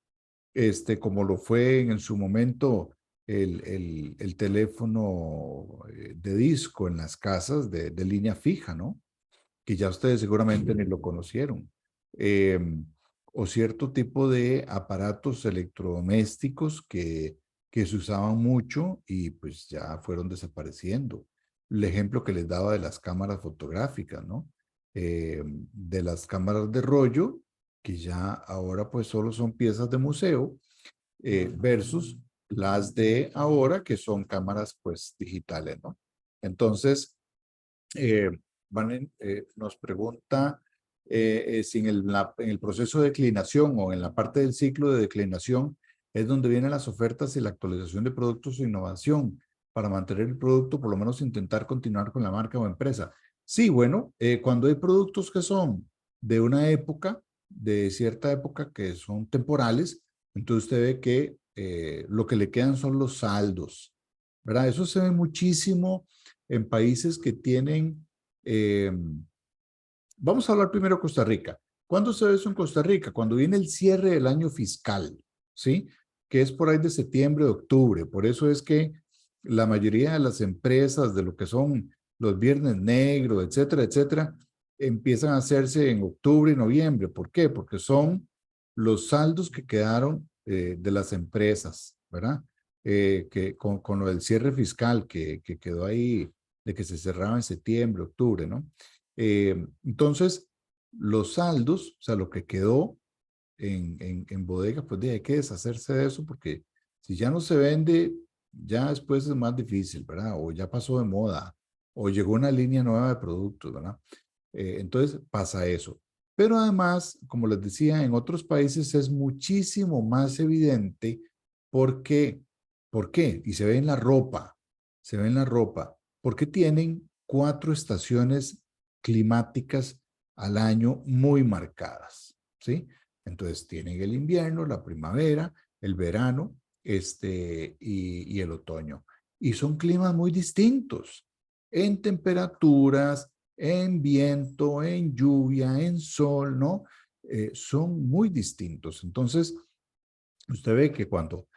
como lo fue en su momento el teléfono de disco en las casas de línea fija, ¿no? Que ya ustedes seguramente ni lo conocieron. Eh, o cierto tipo de aparatos electrodomésticos que se usaban mucho y pues ya fueron desapareciendo. El ejemplo que les daba de las cámaras fotográficas, ¿no? De las cámaras de rollo, que ya ahora pues solo son piezas de museo, versus las de ahora, que son cámaras pues digitales, ¿no? Entonces, eh, nos pregunta si en el proceso de declinación o en la parte del ciclo de declinación es donde vienen las ofertas y la actualización de productos o innovación para mantener el producto, por lo menos intentar continuar con la marca o empresa. Sí, bueno, cuando hay productos que son de una época, de cierta época que son temporales, entonces usted ve que lo que le quedan son los saldos, ¿verdad? Eso se ve muchísimo en países que tienen, vamos a hablar primero de Costa Rica. ¿Cuándo se ve eso en Costa Rica? Cuando viene el cierre del año fiscal, ¿sí? Que es por ahí de septiembre, octubre. Por eso es que la mayoría de las empresas de lo que son los viernes negros, etcétera, etcétera, empiezan a hacerse en octubre y noviembre. ¿Por qué? Porque son los saldos que quedaron de las empresas, ¿verdad? Que con lo del cierre fiscal que quedó ahí, de que se cerraba en septiembre, octubre, ¿no? Entonces, los saldos, o sea, lo que quedó en bodega, pues hay que deshacerse de eso porque si ya no se vende, ya después es más difícil, ¿verdad? O ya pasó de moda, o llegó una línea nueva de productos, ¿verdad? Entonces pasa eso. Pero además, como les decía, en otros países es muchísimo más evidente. ¿Por qué? ¿Por qué? Y se ve en la ropa, se ve en la ropa, porque tienen 4 estaciones climáticas al año muy marcadas, ¿sí? Entonces tienen el invierno, la primavera, el verano, y el otoño. Y son climas muy distintos en temperaturas, en viento, en lluvia, en sol, ¿no? Son muy distintos. Entonces, usted ve que cuando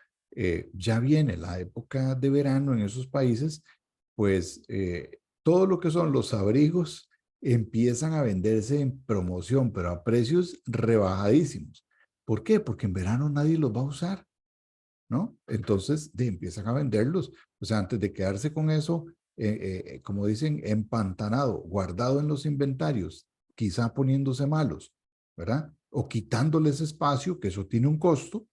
ya viene la época de verano en esos países, pues todo lo que son los abrigos empiezan a venderse en promoción, pero a precios rebajadísimos. ¿Por qué? Porque en verano nadie los va a usar, ¿no? Entonces empiezan a venderlos. O sea, antes de quedarse con eso, como dicen, empantanado, guardado en los inventarios, quizá poniéndose malos, ¿verdad? O quitándoles espacio, que eso tiene un costo,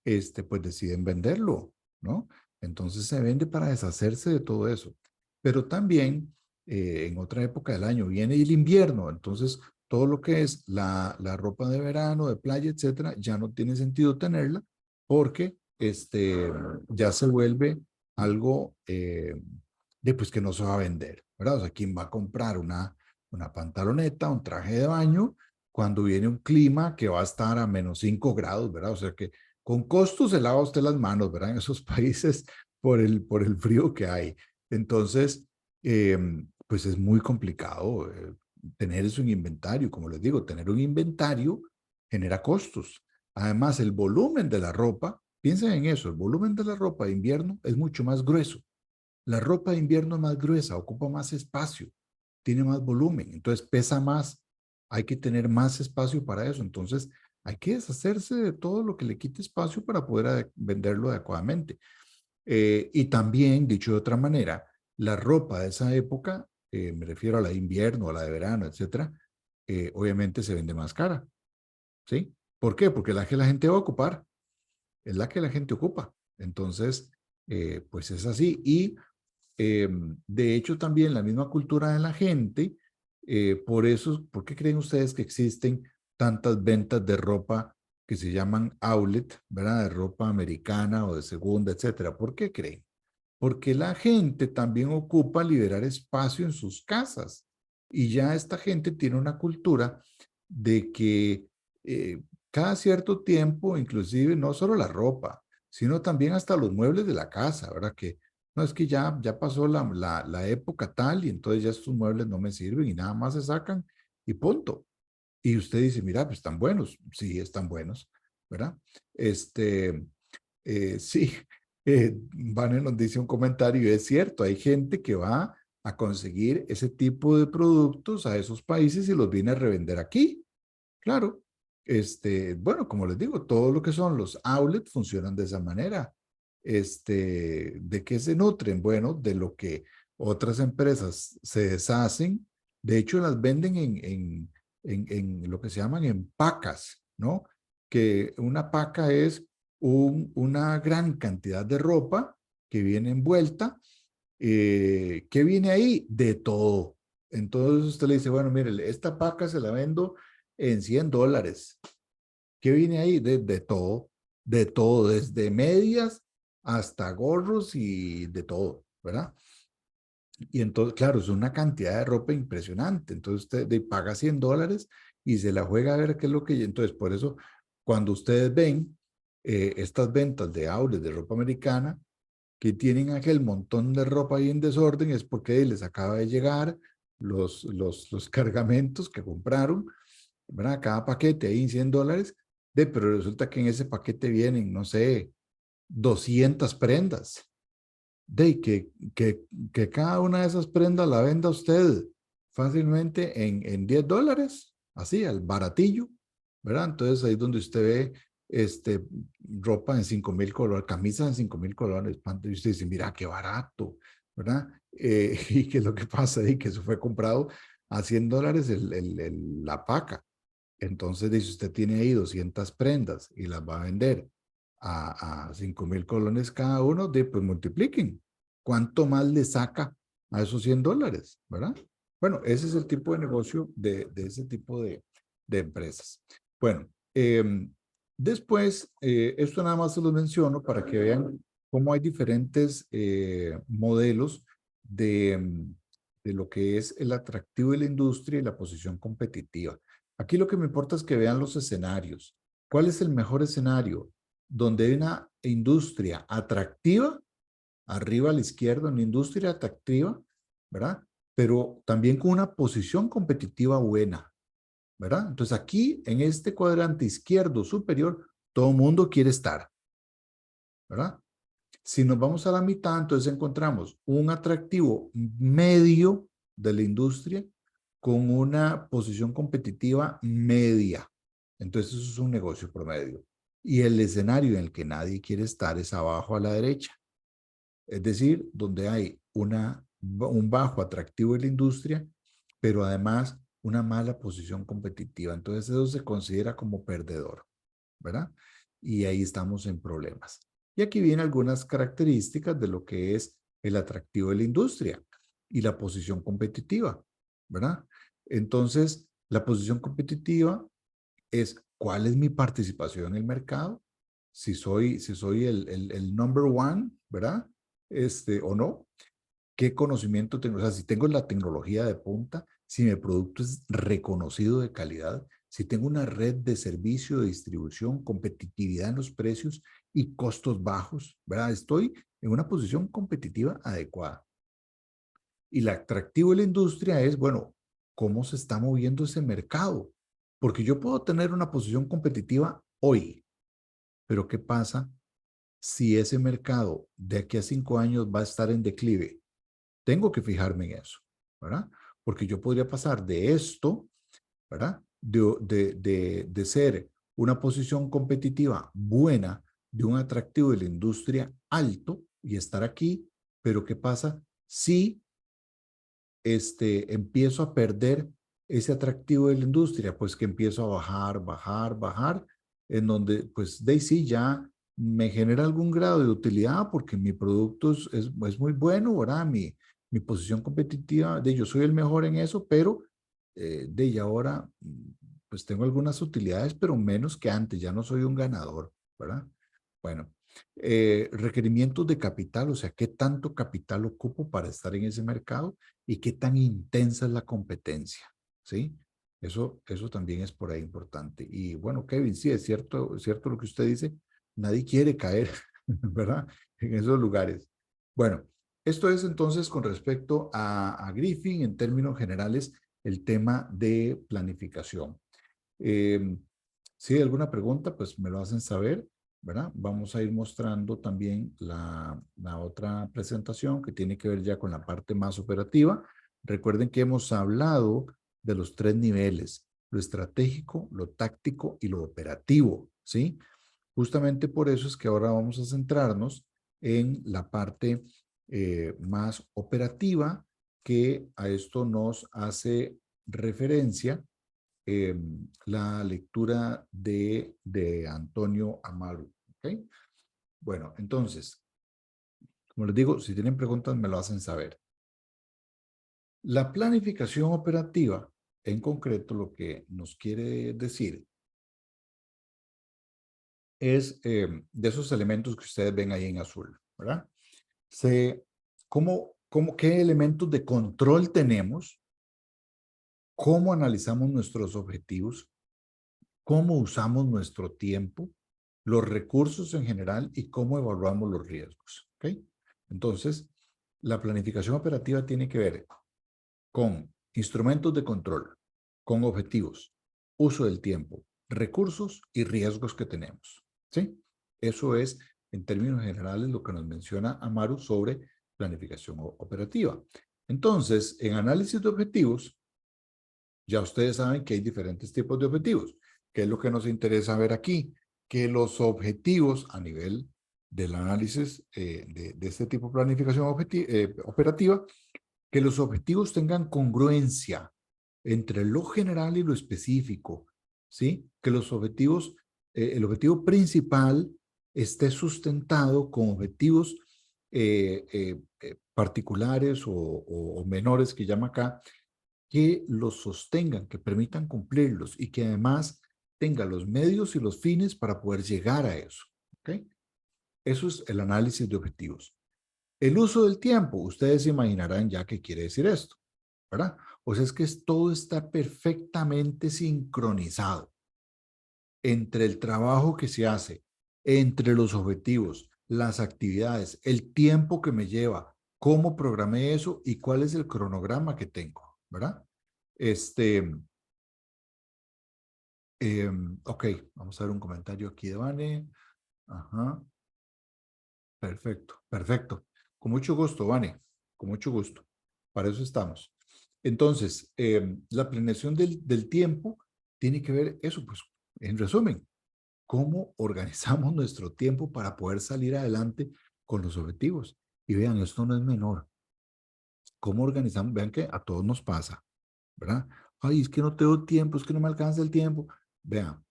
pues deciden venderlo, ¿no? Entonces se vende para deshacerse de todo eso. Pero también en otra época del año viene el invierno, entonces todo lo que es la ropa de verano, de playa, etcétera, ya no tiene sentido tenerla porque ya se vuelve algo pues que no se va a vender, ¿verdad? O sea, ¿quién va a comprar una pantaloneta, un traje de baño cuando viene un clima que va a estar a -5 grados, ¿verdad? O sea que con costos se lava usted las manos, ¿verdad? En esos países por el frío que hay. Entonces, pues es muy complicado tener eso en inventario. Como les digo, tener un inventario genera costos. Además, el volumen de la ropa, piensen en eso, el volumen de la ropa de invierno es mucho más grueso. La ropa de invierno es más gruesa, ocupa más espacio, tiene más volumen, entonces pesa más. Hay que tener más espacio para eso. Entonces, hay que deshacerse de todo lo que le quite espacio para poder venderlo adecuadamente. Y también, dicho de otra manera, la ropa de esa época, me refiero a la de invierno, a la de verano, etcétera, obviamente se vende más cara, ¿sí? ¿Por qué? Porque la que la gente va a ocupar, es la que la gente ocupa. Entonces, pues es así. Y de hecho, también la misma cultura de la gente, por eso, ¿por qué creen ustedes que existen tantas ventas de ropa que se llaman outlet, ¿verdad? De ropa americana o de segunda, etcétera? ¿Por qué creen? Porque la gente también ocupa liberar espacio en sus casas. Y ya esta gente tiene una cultura de que cada cierto tiempo, inclusive no solo la ropa, sino también hasta los muebles de la casa, ¿verdad? Que no es que ya pasó la época tal y entonces ya estos muebles no me sirven y nada más se sacan y punto. Y usted dice, mira, pues están buenos. Sí, están buenos, ¿verdad? Sí, Vane nos dice un comentario y es cierto, hay gente que va a conseguir ese tipo de productos a esos países y los viene a revender aquí. Claro, bueno, como les digo, todo lo que son los outlets funcionan de esa manera. ¿De qué se nutren? Bueno, de lo que otras empresas se deshacen. De hecho, las venden en lo que se llaman en pacas, ¿no? Que una paca es una gran cantidad de ropa que viene envuelta. ¿Qué viene ahí? De todo. Entonces usted le dice, bueno, mire, esta paca se la vendo en $100. ¿Qué viene ahí? De todo, desde medias hasta gorros y de todo, ¿verdad? Y entonces, claro, es una cantidad de ropa impresionante. Entonces usted paga $100 y se la juega a ver qué es lo que... Entonces, por eso, cuando ustedes ven estas ventas de outlet de ropa americana, que tienen aquel montón de ropa ahí en desorden, es porque les acaba de llegar los cargamentos que compraron, ¿verdad? Cada paquete ahí en $100, pero resulta que en ese paquete vienen, no sé, 200 prendas. Que cada una de esas prendas la venda usted fácilmente en $10, así, al baratillo, ¿verdad? Entonces ahí es donde usted ve ropa en 5,000 colores, camisas en 5,000 colores, y usted dice, mira, qué barato, ¿verdad? Y que lo que pasa es que eso fue comprado a $100 la paca. Entonces dice, usted tiene ahí 200 prendas y las va a vender a 5,000 colones cada uno, pues multipliquen. ¿Cuánto más le saca a esos $100, verdad? Bueno, ese es el tipo de negocio de ese tipo de empresas. Bueno, después, esto nada más se los menciono para que vean cómo hay diferentes modelos de lo que es el atractivo de la industria y la posición competitiva. Aquí lo que me importa es que vean los escenarios. ¿Cuál es el mejor escenario? Donde hay una industria atractiva, arriba a la izquierda, una industria atractiva, ¿verdad? Pero también con una posición competitiva buena, ¿verdad? Entonces aquí, en este cuadrante izquierdo superior, todo el mundo quiere estar, ¿verdad? Si nos vamos a la mitad, entonces encontramos un atractivo medio de la industria con una posición competitiva media. Entonces eso es un negocio promedio. Y el escenario en el que nadie quiere estar es abajo a la derecha. Es decir, donde hay un bajo atractivo de la industria, pero además una mala posición competitiva. Entonces eso se considera como perdedor, ¿verdad? Y ahí estamos en problemas. Y aquí vienen algunas características de lo que es el atractivo de la industria y la posición competitiva, ¿verdad? Entonces, la posición competitiva es cuál es mi participación en el mercado, si soy el number one, ¿verdad? O no, qué conocimiento tengo, o sea, si tengo la tecnología de punta, si mi producto es reconocido de calidad, si tengo una red de servicio, de distribución, competitividad en los precios y costos bajos, ¿verdad? Estoy en una posición competitiva adecuada. Y el atractivo de la industria es, bueno, ¿cómo se está moviendo ese mercado? Porque yo puedo tener una posición competitiva hoy, pero ¿qué pasa si ese mercado de aquí a 5 años va a estar en declive? Tengo que fijarme en eso, ¿verdad? Porque yo podría pasar de esto, ¿verdad? De ser una posición competitiva buena, de un atractivo de la industria alto y estar aquí, pero ¿qué pasa si empiezo a perder ese atractivo de la industria? Pues que empiezo a bajar, en donde pues de ahí sí ya me genera algún grado de utilidad porque mi producto es muy bueno, ¿verdad? Mi posición competitiva, yo soy el mejor en eso, pero de ahora pues tengo algunas utilidades, pero menos que antes, ya no soy un ganador, ¿verdad? Bueno, requerimientos de capital, o sea, ¿qué tanto capital ocupo para estar en ese mercado? Y qué tan intensa es la competencia, ¿sí? Eso también es por ahí importante. Y bueno, Kevin, sí, es cierto lo que usted dice, nadie quiere caer, ¿verdad? En esos lugares. Bueno, esto es entonces con respecto a Griffin, en términos generales, el tema de planificación. Si hay alguna pregunta, pues me lo hacen saber. ¿verdad? Vamos a ir mostrando también la otra presentación que tiene que ver ya con la parte más operativa. Recuerden que hemos hablado de los 3 niveles, lo estratégico, lo táctico y lo operativo, ¿sí? Justamente por eso es que ahora vamos a centrarnos en la parte más operativa, que a esto nos hace referencia la lectura de Antonio Amaru. ¿Okay? Bueno, entonces, como les digo, si tienen preguntas me lo hacen saber. La planificación operativa, en concreto, lo que nos quiere decir es de esos elementos que ustedes ven ahí en azul, ¿verdad? ¿Qué elementos de control tenemos? ¿Cómo analizamos nuestros objetivos? ¿Cómo usamos nuestro tiempo? Los recursos en general y cómo evaluamos los riesgos. ¿Ok? Entonces, la planificación operativa tiene que ver con instrumentos de control, con objetivos, uso del tiempo, recursos y riesgos que tenemos. ¿Sí? Eso es, en términos generales, lo que nos menciona Amaru sobre planificación operativa. Entonces, en análisis de objetivos, ya ustedes saben que hay diferentes tipos de objetivos. ¿Qué es lo que nos interesa ver aquí? Que los objetivos a nivel del análisis de este tipo de planificación operativa, que los objetivos tengan congruencia entre lo general y lo específico, ¿sí? Que los objetivos, el objetivo principal esté sustentado con objetivos particulares o menores que llama acá, que los sostengan, que permitan cumplirlos y que además tenga los medios y los fines para poder llegar a eso. ¿Ok? Eso es el análisis de objetivos. El uso del tiempo, ustedes se imaginarán ya qué quiere decir esto, ¿verdad? O sea, es que todo está perfectamente sincronizado entre el trabajo que se hace, entre los objetivos, las actividades, el tiempo que me lleva, cómo programé eso y cuál es el cronograma que tengo, ¿verdad? Ok, vamos a ver un comentario aquí de Vane. Ajá. Perfecto, perfecto. Con mucho gusto, Vane, con mucho gusto. Para eso estamos. Entonces, la planeación del tiempo tiene que ver eso, pues, en resumen, cómo organizamos nuestro tiempo para poder salir adelante con los objetivos. Y vean, esto no es menor. ¿Cómo organizamos? Vean que a todos nos pasa, ¿verdad? Ay, es que no tengo tiempo, es que no me alcanza el tiempo. Vean,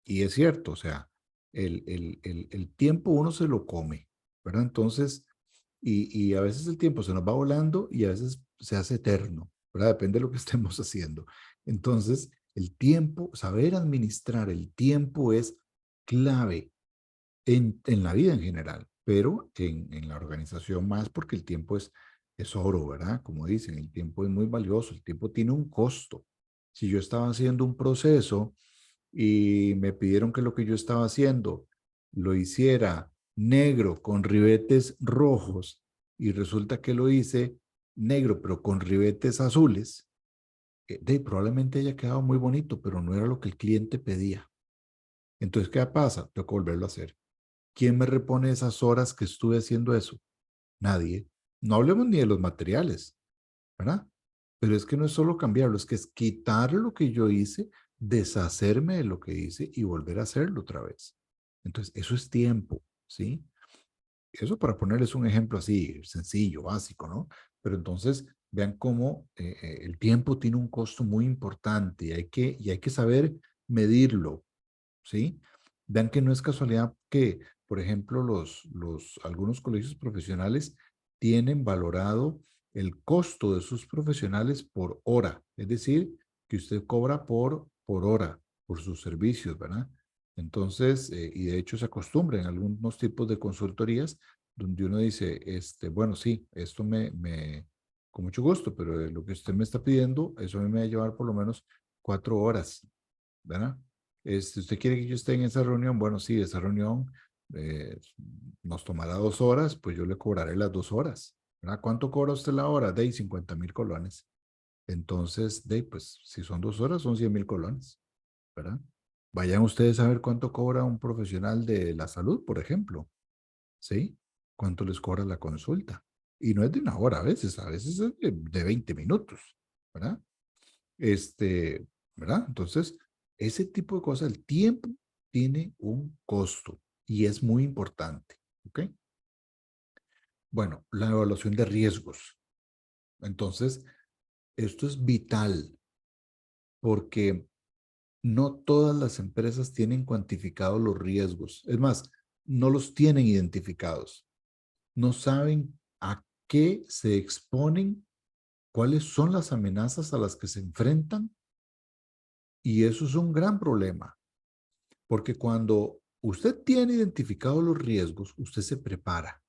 y es cierto, o sea, el tiempo uno se lo come, ¿verdad? Entonces, y a veces el tiempo se nos va volando y a veces se hace eterno, ¿verdad? Depende de lo que estemos haciendo. Entonces, el tiempo, saber administrar el tiempo es clave en la vida en general, pero en la organización más porque el tiempo es oro, ¿verdad? Como dicen, el tiempo es muy valioso, el tiempo tiene un costo. Si yo estaba haciendo un proceso y me pidieron que lo que yo estaba haciendo lo hiciera negro con ribetes rojos y resulta que lo hice negro pero con ribetes azules, probablemente haya quedado muy bonito, pero no era lo que el cliente pedía. Entonces, ¿qué pasa? Tengo que volverlo a hacer. ¿Quién me repone esas horas que estuve haciendo eso? Nadie. No hablemos ni de los materiales, ¿verdad? Pero es que no es solo cambiarlo, es que es quitar lo que yo hice, deshacerme de lo que hice y volver a hacerlo otra vez. Entonces, eso es tiempo, ¿sí? Eso para ponerles un ejemplo así, sencillo, básico, ¿no? Pero entonces, vean cómo el tiempo tiene un costo muy importante y hay que saber medirlo, ¿sí? Vean que no es casualidad que, por ejemplo, algunos colegios profesionales tienen valorado el costo de sus profesionales por hora, es decir, que usted cobra por hora, por sus servicios, ¿verdad? Entonces, y de hecho se acostumbra en algunos tipos de consultorías donde uno dice, bueno, sí, esto con mucho gusto, pero lo que usted me está pidiendo, eso a mí me va a llevar por lo menos 4 horas, ¿verdad? ¿Usted quiere que yo esté en esa reunión? Bueno, sí, esa reunión nos tomará 2 horas, pues yo le cobraré las 2 horas, ¿verdad? ¿Cuánto cobra usted la hora? De 50,000 colones. Entonces, pues si son 2 horas, son 100,000 colones, ¿verdad? Vayan ustedes a ver cuánto cobra un profesional de la salud, por ejemplo, ¿sí? ¿Cuánto les cobra la consulta? Y no es de una hora a veces es de 20 minutos, ¿verdad? ¿Verdad? Entonces, ese tipo de cosas, el tiempo tiene un costo y es muy importante, ¿ok? Bueno, la evaluación de riesgos. Entonces, esto es vital porque no todas las empresas tienen cuantificados los riesgos. Es más, no los tienen identificados. No saben a qué se exponen, cuáles son las amenazas a las que se enfrentan. Y eso es un gran problema, porque cuando usted tiene identificados los riesgos, usted se prepara,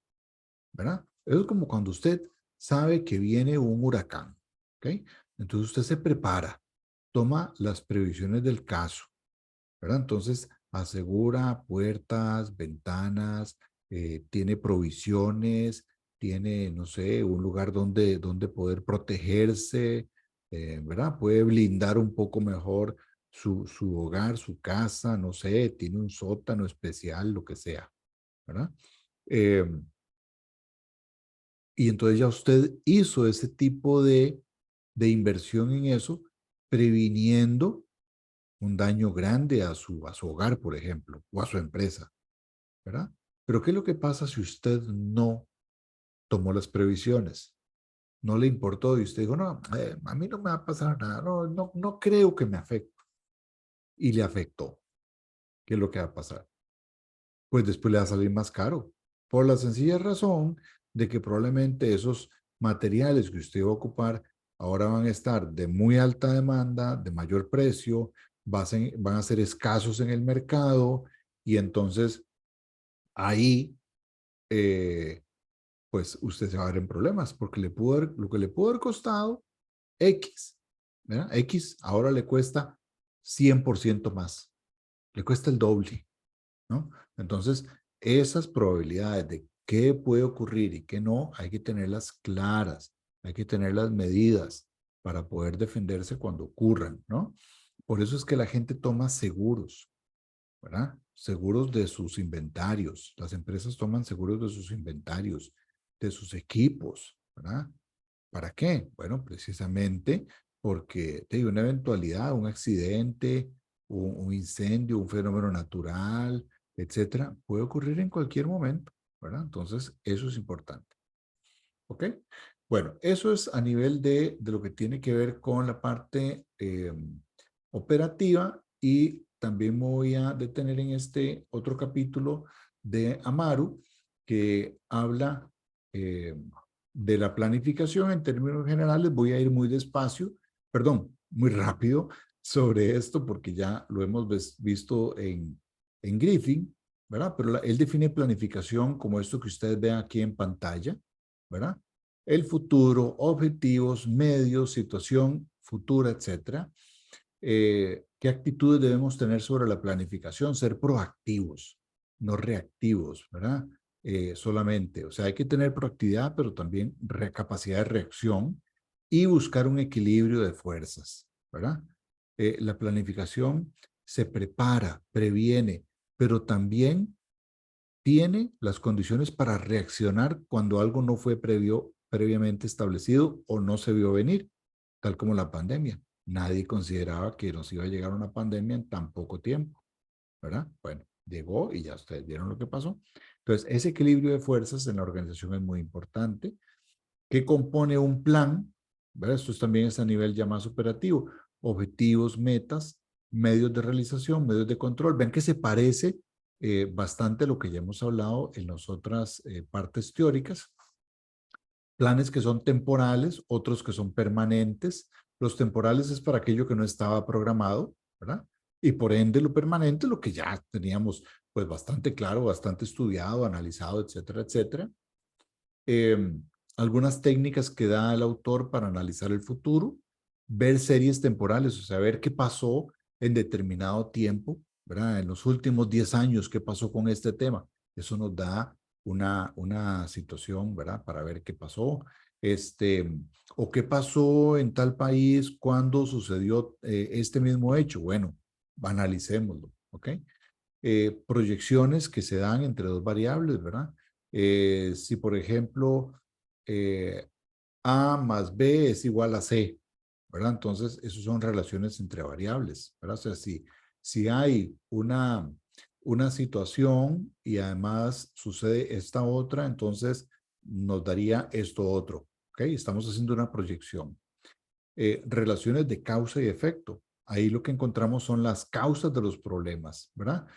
¿verdad? Eso es como cuando usted sabe que viene un huracán, ¿ok? Entonces usted se prepara, toma las previsiones del caso, ¿verdad? Entonces asegura puertas, ventanas, tiene provisiones, tiene, no sé, un lugar donde poder protegerse, ¿verdad? Puede blindar un poco mejor su hogar, su casa, no sé, tiene un sótano especial, lo que sea, ¿verdad? Eh, y entonces ya usted hizo ese tipo de inversión en eso, previniendo un daño grande a su hogar, por ejemplo, o a su empresa, ¿verdad? Pero ¿qué es lo que pasa si usted no tomó las previsiones? No le importó y usted dijo, no, a mí no me va a pasar nada, no creo que me afecte. Y le afectó. ¿Qué es lo que va a pasar? Pues después le va a salir más caro, por la sencilla razón de que probablemente esos materiales que usted va a ocupar ahora van a estar de muy alta demanda, de mayor precio, van a ser escasos en el mercado y entonces ahí pues usted se va a ver en problemas porque lo que le pudo haber costado X, ¿verdad? X ahora le cuesta 100% más, le cuesta el doble, ¿no? Entonces, esas probabilidades de qué puede ocurrir y qué no, hay que tenerlas claras, hay que tenerlas medidas para poder defenderse cuando ocurran, ¿no? Por eso es que la gente toma seguros, ¿verdad? Seguros de sus inventarios. Las empresas toman seguros de sus inventarios, de sus equipos, ¿verdad? ¿Para qué? Bueno, precisamente porque hay una eventualidad, un accidente, un incendio, un fenómeno natural, etcétera, puede ocurrir en cualquier momento, ¿verdad? Entonces, eso es importante. ¿Ok? Bueno, eso es a nivel de lo que tiene que ver con la parte operativa y también me voy a detener en este otro capítulo de Amaru que habla de la planificación en términos generales. Voy a ir muy despacio, perdón, muy rápido sobre esto porque ya lo hemos visto en Griffin, ¿verdad? Pero él define planificación como esto que ustedes ven aquí en pantalla, ¿verdad? El futuro, objetivos, medios, situación futura, etcétera. ¿Qué actitudes debemos tener sobre la planificación? Ser proactivos, no reactivos, ¿verdad? Solamente, o sea, hay que tener proactividad, pero también capacidad de reacción y buscar un equilibrio de fuerzas, ¿verdad? La planificación se prepara, previene, pero también tiene las condiciones para reaccionar cuando algo no fue previamente establecido o no se vio venir, tal como la pandemia. Nadie consideraba que nos iba a llegar una pandemia en tan poco tiempo, ¿verdad? Bueno, llegó y ya ustedes vieron lo que pasó. Entonces, ese equilibrio de fuerzas en la organización es muy importante. ¿Qué compone un plan? ¿Verdad? Esto también es a nivel ya más operativo. Objetivos, metas, medios de realización, medios de control. Ven que se parece bastante a lo que ya hemos hablado en las otras partes teóricas. Planes que son temporales, otros que son permanentes. Los temporales es para aquello que no estaba programado, ¿verdad? Y por ende lo permanente, lo que ya teníamos pues bastante claro, bastante estudiado, analizado, etcétera, etcétera. Algunas técnicas que da el autor para analizar el futuro, ver series temporales, o sea, ver qué pasó en determinado tiempo, ¿verdad? En los últimos 10 años, qué pasó con este tema. Eso nos da una situación, ¿verdad? Para ver qué pasó. O qué pasó en tal país cuando sucedió este mismo hecho. Bueno, analicémoslo, ¿ok? Proyecciones que se dan entre dos variables, ¿verdad? Si, por ejemplo, A más B es igual a C, ¿verdad? Entonces, esas son relaciones entre variables, ¿verdad? O sea, si hay una situación y además sucede esta otra, entonces nos daría esto otro, ¿ok? Estamos haciendo una proyección. Relaciones de causa y efecto. Ahí lo que encontramos son las causas de los problemas, ¿verdad?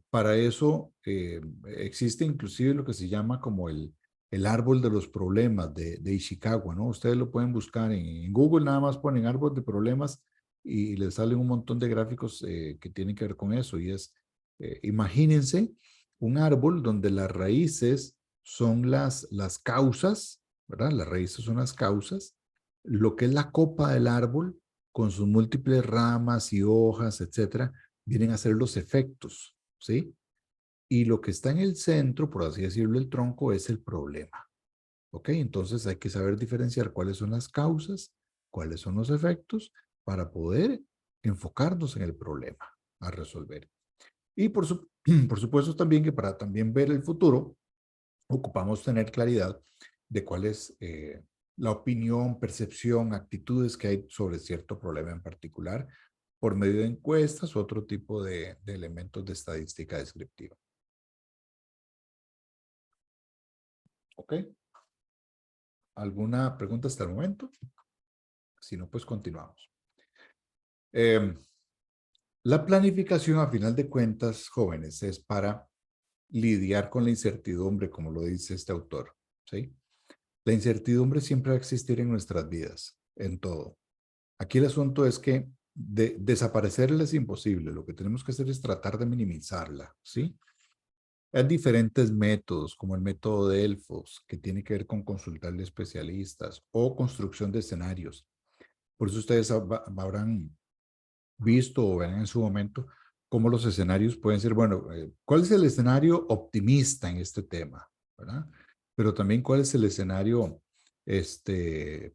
Para eso existe inclusive lo que se llama como el árbol de los problemas de Ishikawa, ¿no? Ustedes lo pueden buscar en Google, nada más ponen árbol de problemas y les salen un montón de gráficos que tienen que ver con eso. Y es, imagínense un árbol donde las raíces son las causas, ¿verdad? Las raíces son las causas. Lo que es la copa del árbol, con sus múltiples ramas y hojas, etcétera, vienen a ser los efectos, ¿sí? Y lo que está en el centro, por así decirlo, el tronco, es el problema. ¿Ok? Entonces hay que saber diferenciar cuáles son las causas, cuáles son los efectos, para poder enfocarnos en el problema a resolver. Y por supuesto también que para también ver el futuro, ocupamos tener claridad de cuál es la opinión, percepción, actitudes que hay sobre cierto problema en particular por medio de encuestas u otro tipo de elementos de estadística descriptiva. ¿Ok? ¿Alguna pregunta hasta el momento? Si no, pues continuamos. La planificación, a final de cuentas, jóvenes, es para lidiar con la incertidumbre, como lo dice este autor, ¿sí? La incertidumbre siempre va a existir en nuestras vidas, en todo. Aquí el asunto es que desaparecerla es imposible. Lo que tenemos que hacer es tratar de minimizarla, ¿sí? Hay diferentes métodos, como el método de Delfos, que tiene que ver con consultarle especialistas o construcción de escenarios. Por eso ustedes habrán visto o verán en su momento cómo los escenarios pueden ser, bueno, ¿cuál es el escenario optimista en este tema? ¿Verdad? Pero también cuál es el escenario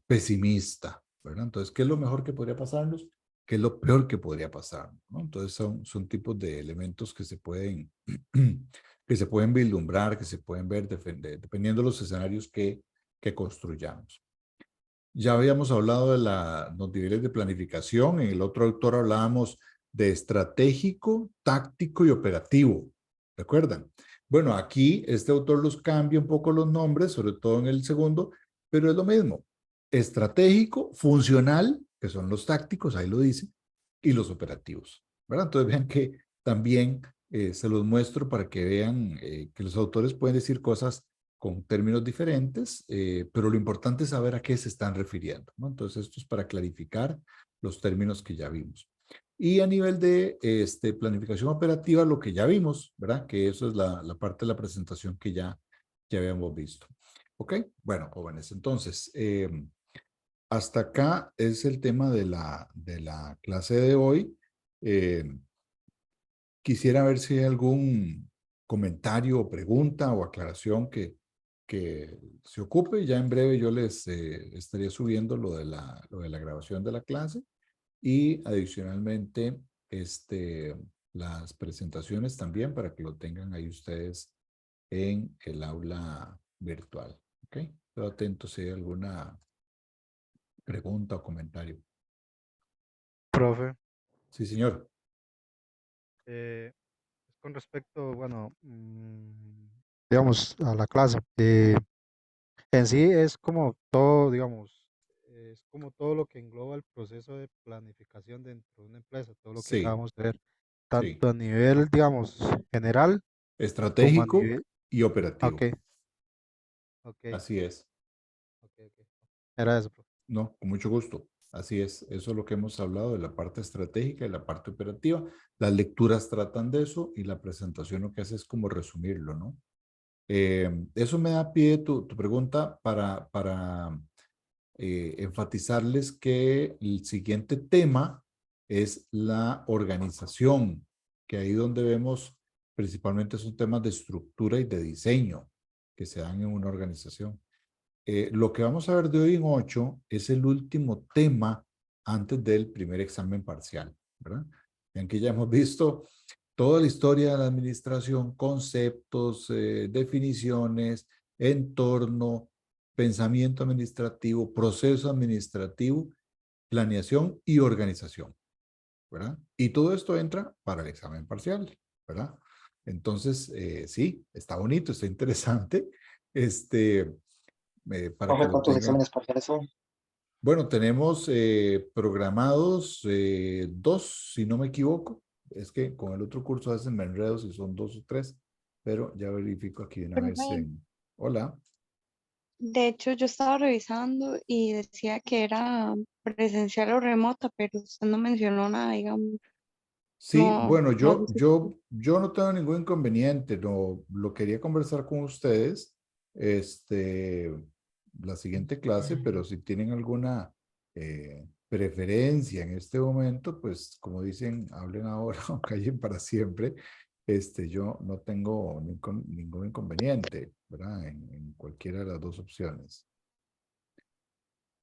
pesimista, ¿verdad? Entonces, ¿qué es lo mejor que podría pasarnos? ¿Qué es lo peor que podría pasar? ¿No? Entonces, son tipos de elementos que se pueden, que se pueden vislumbrar, que se pueden ver dependiendo de los escenarios que construyamos. Ya habíamos hablado de los niveles de planificación. En el otro autor hablábamos de estratégico, táctico y operativo. ¿Recuerdan? Bueno, aquí este autor los cambia un poco los nombres, sobre todo en el segundo, pero es lo mismo. Estratégico, funcional, que son los tácticos, ahí lo dice, y los operativos. ¿Verdad? Entonces vean que también se los muestro para que vean que los autores pueden decir cosas con términos diferentes, pero lo importante es saber a qué se están refiriendo, ¿no? Entonces, esto es para clarificar los términos que ya vimos. Y a nivel de planificación operativa, lo que ya vimos, ¿verdad? Que eso es la parte de la presentación que ya habíamos visto. ¿Ok? Bueno, jóvenes, entonces, hasta acá es el tema de la clase de hoy. Quisiera ver si hay algún comentario o pregunta o aclaración que se ocupe. Ya en breve yo les estaría subiendo lo de la grabación de la clase y adicionalmente las presentaciones también para que lo tengan ahí ustedes en el aula virtual. ¿Ok? Estoy atento si hay alguna pregunta o comentario. Profe, Sí, señor. con respecto, bueno, digamos, a la clase, en sí es como todo, digamos, es como todo lo que engloba el proceso de planificación dentro de una empresa, todo lo que Sí, acabamos de ver, sí. tanto a nivel, digamos, general como a Estratégico nivel, y operativo. ok, ok, Así es. ok. Era eso, profe. No, con mucho gusto. Así es. Eso es lo que hemos hablado de la parte estratégica y la parte operativa. Las lecturas tratan de eso y la presentación lo que hace es como resumirlo, ¿no? Eso me da pie tu pregunta para enfatizarles que el siguiente tema es la organización, que ahí donde vemos principalmente son temas de estructura y de diseño que se dan en una organización. Lo que vamos a ver de hoy en 8 es el último tema antes del primer examen parcial, ¿verdad? En que ya hemos visto toda la historia de la administración, conceptos, definiciones, entorno, pensamiento administrativo, proceso administrativo, planeación y organización, ¿verdad? Y todo esto entra para el examen parcial, ¿verdad? Entonces, sí, está bonito, está interesante, para que Profe, lo ¿cuántos tengan. exámenes parciales son? Bueno, tenemos programados 2, si no me equivoco. Es que con el otro curso hacen me enredo si son 2 o 3, pero ya verifico aquí de una vez Profe, en... Hola. de hecho, yo estaba revisando y decía que era presencial o remota, pero usted no mencionó nada, digamos. Sí, No, bueno, no sé yo, si. yo, yo no tengo ningún inconveniente, no, lo quería conversar con ustedes, este, la siguiente clase, pero si tienen alguna preferencia en este momento, pues como dicen, hablen ahora o callen para siempre, yo no tengo ningún inconveniente, ¿verdad? En cualquiera de las dos opciones,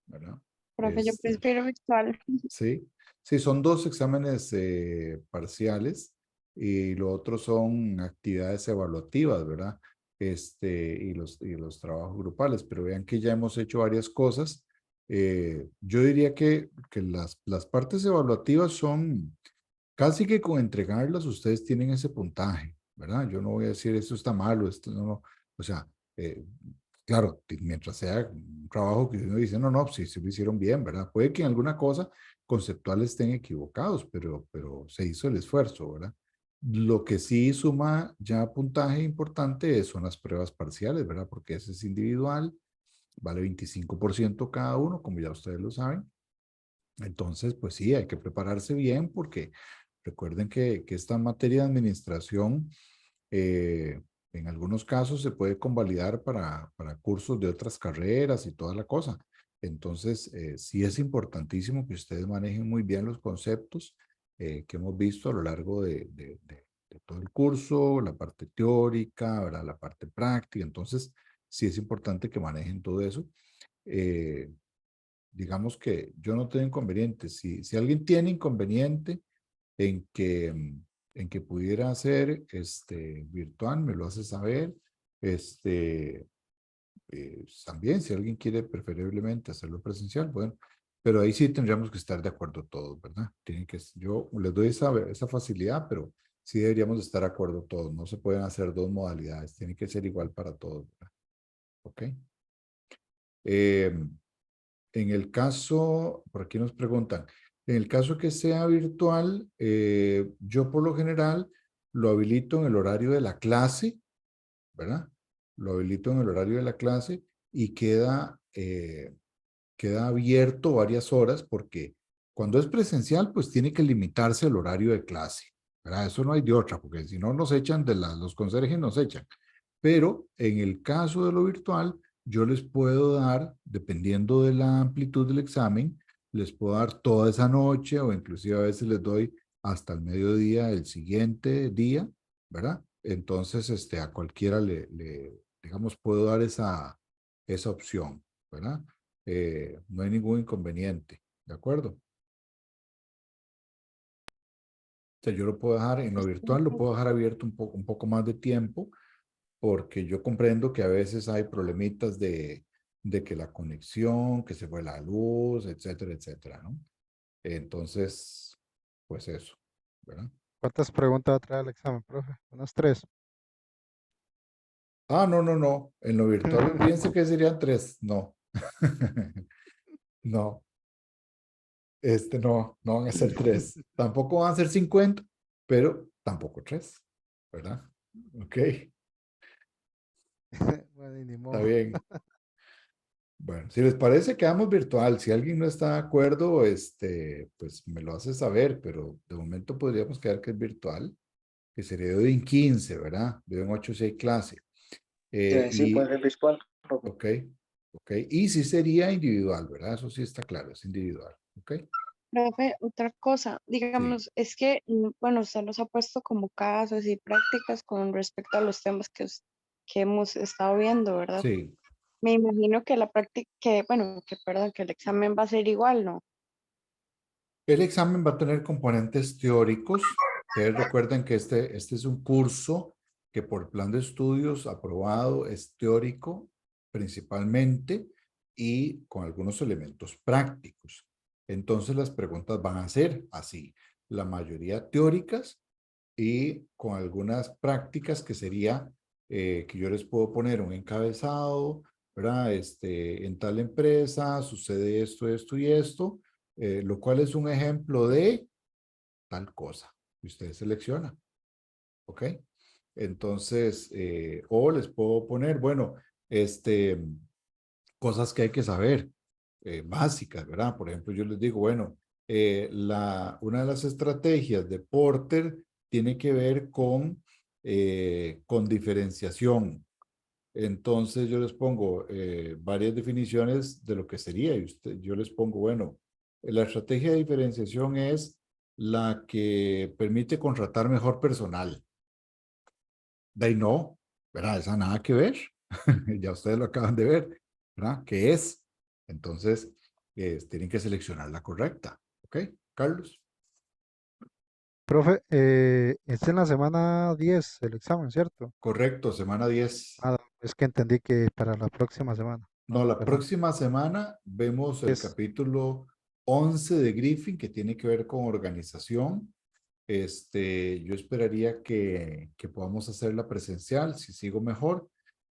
¿verdad? Profe, yo prefiero virtual. Sí, sí, son 2 exámenes parciales y lo otro son actividades evaluativas, ¿verdad? Y los trabajos grupales, pero vean que ya hemos hecho varias cosas. Yo diría que las partes evaluativas son casi que con entregarlas ustedes tienen ese puntaje, ¿verdad? Yo no voy a decir esto está malo, esto no, o sea, eh, claro, mientras sea un trabajo que uno dice, no, no, sí lo hicieron bien, ¿verdad? Puede que en alguna cosa conceptual estén equivocados, pero se hizo el esfuerzo, ¿verdad? Lo que sí suma ya puntaje importante son las pruebas parciales, ¿verdad? Porque ese es individual, vale 25% cada uno, como ya ustedes lo saben. Entonces, pues sí, hay que prepararse bien porque recuerden que esta materia de administración en algunos casos se puede convalidar para cursos de otras carreras y toda la cosa. Entonces, sí es importantísimo que ustedes manejen muy bien los conceptos que hemos visto a lo largo de todo el curso, la parte teórica, ¿verdad? La parte práctica. Entonces, sí es importante que manejen todo eso. Eh, digamos que yo no tengo inconveniente. Si alguien tiene inconveniente en que pudiera hacer virtual, me lo hace saber. Este, También, si alguien quiere preferiblemente hacerlo presencial, bueno, pero ahí sí tendríamos que estar de acuerdo todos, ¿verdad? Yo les doy esa facilidad, pero sí deberíamos estar de acuerdo todos. No se pueden hacer 2 modalidades, tiene que ser igual para todos, ¿verdad? ¿Ok? Eh, En el caso, por aquí nos preguntan, en el caso que sea virtual, yo por lo general lo habilito en el horario de la clase, ¿verdad? Lo habilito en el horario de la clase y queda abierto varias horas porque cuando es presencial, pues tiene que limitarse el horario de clase, ¿verdad? Eso no hay de otra, porque si no nos echan los conserjes nos echan. Pero en el caso de lo virtual, yo les puedo dar, dependiendo de la amplitud del examen, les puedo dar toda esa noche o inclusive a veces les doy hasta el mediodía del siguiente día, ¿verdad? Entonces, a cualquiera digamos, puedo dar esa opción, ¿verdad? No hay ningún inconveniente, ¿de acuerdo? O sea, yo lo puedo dejar en lo virtual, lo puedo dejar abierto un poco más de tiempo, porque yo comprendo que a veces hay problemitas de que la conexión, que se fue la luz, etcétera, etcétera, ¿no? Entonces, pues eso, ¿verdad? ¿Cuántas preguntas va a traer el examen, profe? Unas 3. Ah, no, no, no. En lo virtual, olvídense que serían 3. No. No, no van a ser 3. Tampoco van a ser 50, pero tampoco 3, ¿verdad? Ok, Bueno, y ni está modo. bien. Bueno, si les parece, quedamos virtual. Si alguien no está de acuerdo, pues me lo hace saber, pero de momento podríamos quedar que es virtual, que sería de hoy en 15, ¿verdad? De hoy en 8 6 clase. Sí, puede ser virtual, profe. Ok, ok. Y sí sería individual, ¿verdad? Eso sí está claro, es individual. Ok, Profe, otra cosa, sí, digamos, es que, bueno, usted los ha puesto como casos y prácticas con respecto a los temas que hemos estado viendo, ¿verdad? sí. Me imagino que la práctica, que, bueno, que perdón, que el examen va a ser igual, ¿no? El examen va a tener componentes teóricos. Ustedes recuerden que este es un curso que por plan de estudios aprobado es teórico principalmente y con algunos elementos prácticos. Entonces las preguntas van a ser así, la mayoría teóricas y con algunas prácticas que sería que yo les puedo poner un encabezado, ¿verdad? En tal empresa sucede esto, esto y esto, lo cual es un ejemplo de tal cosa que usted selecciona, ¿ok? Entonces, o les puedo poner, bueno, cosas que hay que saber, básicas, ¿verdad? Por ejemplo, yo les digo, bueno, una de las estrategias de Porter tiene que ver con diferenciación. Entonces yo les pongo varias definiciones de lo que sería y yo les pongo, bueno, la estrategia de diferenciación es la que permite contratar mejor personal. De ahí no, ¿verdad? Esa nada que ver. Ya ustedes lo acaban de ver, ¿verdad? ¿Qué es? Entonces, tienen que seleccionar la correcta. ¿Ok? Carlos. Profe, es en la semana 10 el examen, ¿cierto? Correcto, semana 10. Ah, es que entendí que para la próxima semana. No, la Perdón. próxima semana vemos el Es, capítulo 11 de Griffin que tiene que ver con organización. Yo esperaría que podamos hacerla presencial, si sigo mejor.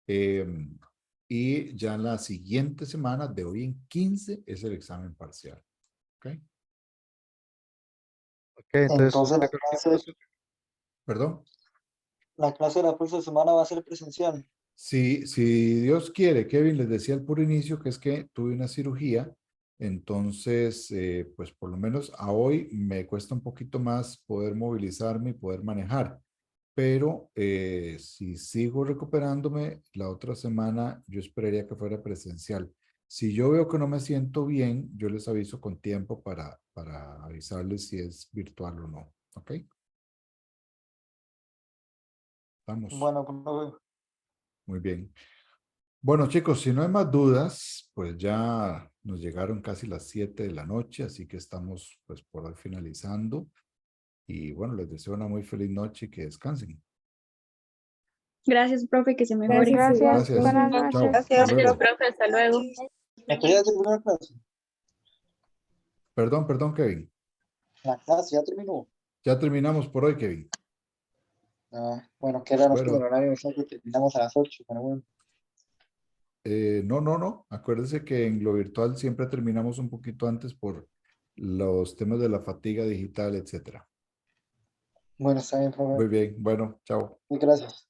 Y ya la siguiente semana, de hoy en 15, es el examen parcial. ¿Ok? ok, entonces Entonces usted confirma eso. ¿Perdón? la clase de la próxima semana va a ser presencial. Si Dios quiere, Kevin, les decía al puro inicio que es que tuve una cirugía, entonces, pues por lo menos a hoy me cuesta un poquito más poder movilizarme y poder manejar, pero si sigo recuperándome, la otra semana yo esperaría que fuera presencial. Si yo veo que no me siento bien, yo les aviso con tiempo para avisarles si es virtual o no, ¿ok? Vamos, Bueno, profe, muy bien. Bueno, chicos, si no hay más dudas, pues ya nos llegaron casi las 7 de la noche, así que estamos pues por hoy finalizando. Y bueno, les deseo una muy feliz noche y que descansen. Gracias, profe, que se mejore. Gracias, igual, Gracias. buenas Chao. noches. Hasta Gracias, luego. profe. Hasta luego. ¿me podía terminar la clase? Perdón, Kevin. La clase ya terminó. Ya terminamos por hoy, Kevin. Ah, bueno, qué raro, es que el Bueno, horario nosotros terminamos a las 8, pero bueno. no. Acuérdense que en lo virtual siempre terminamos un poquito antes por los temas de la fatiga digital, etcétera. Bueno, está bien, profe. Muy bien. Bueno, chao. Muy gracias.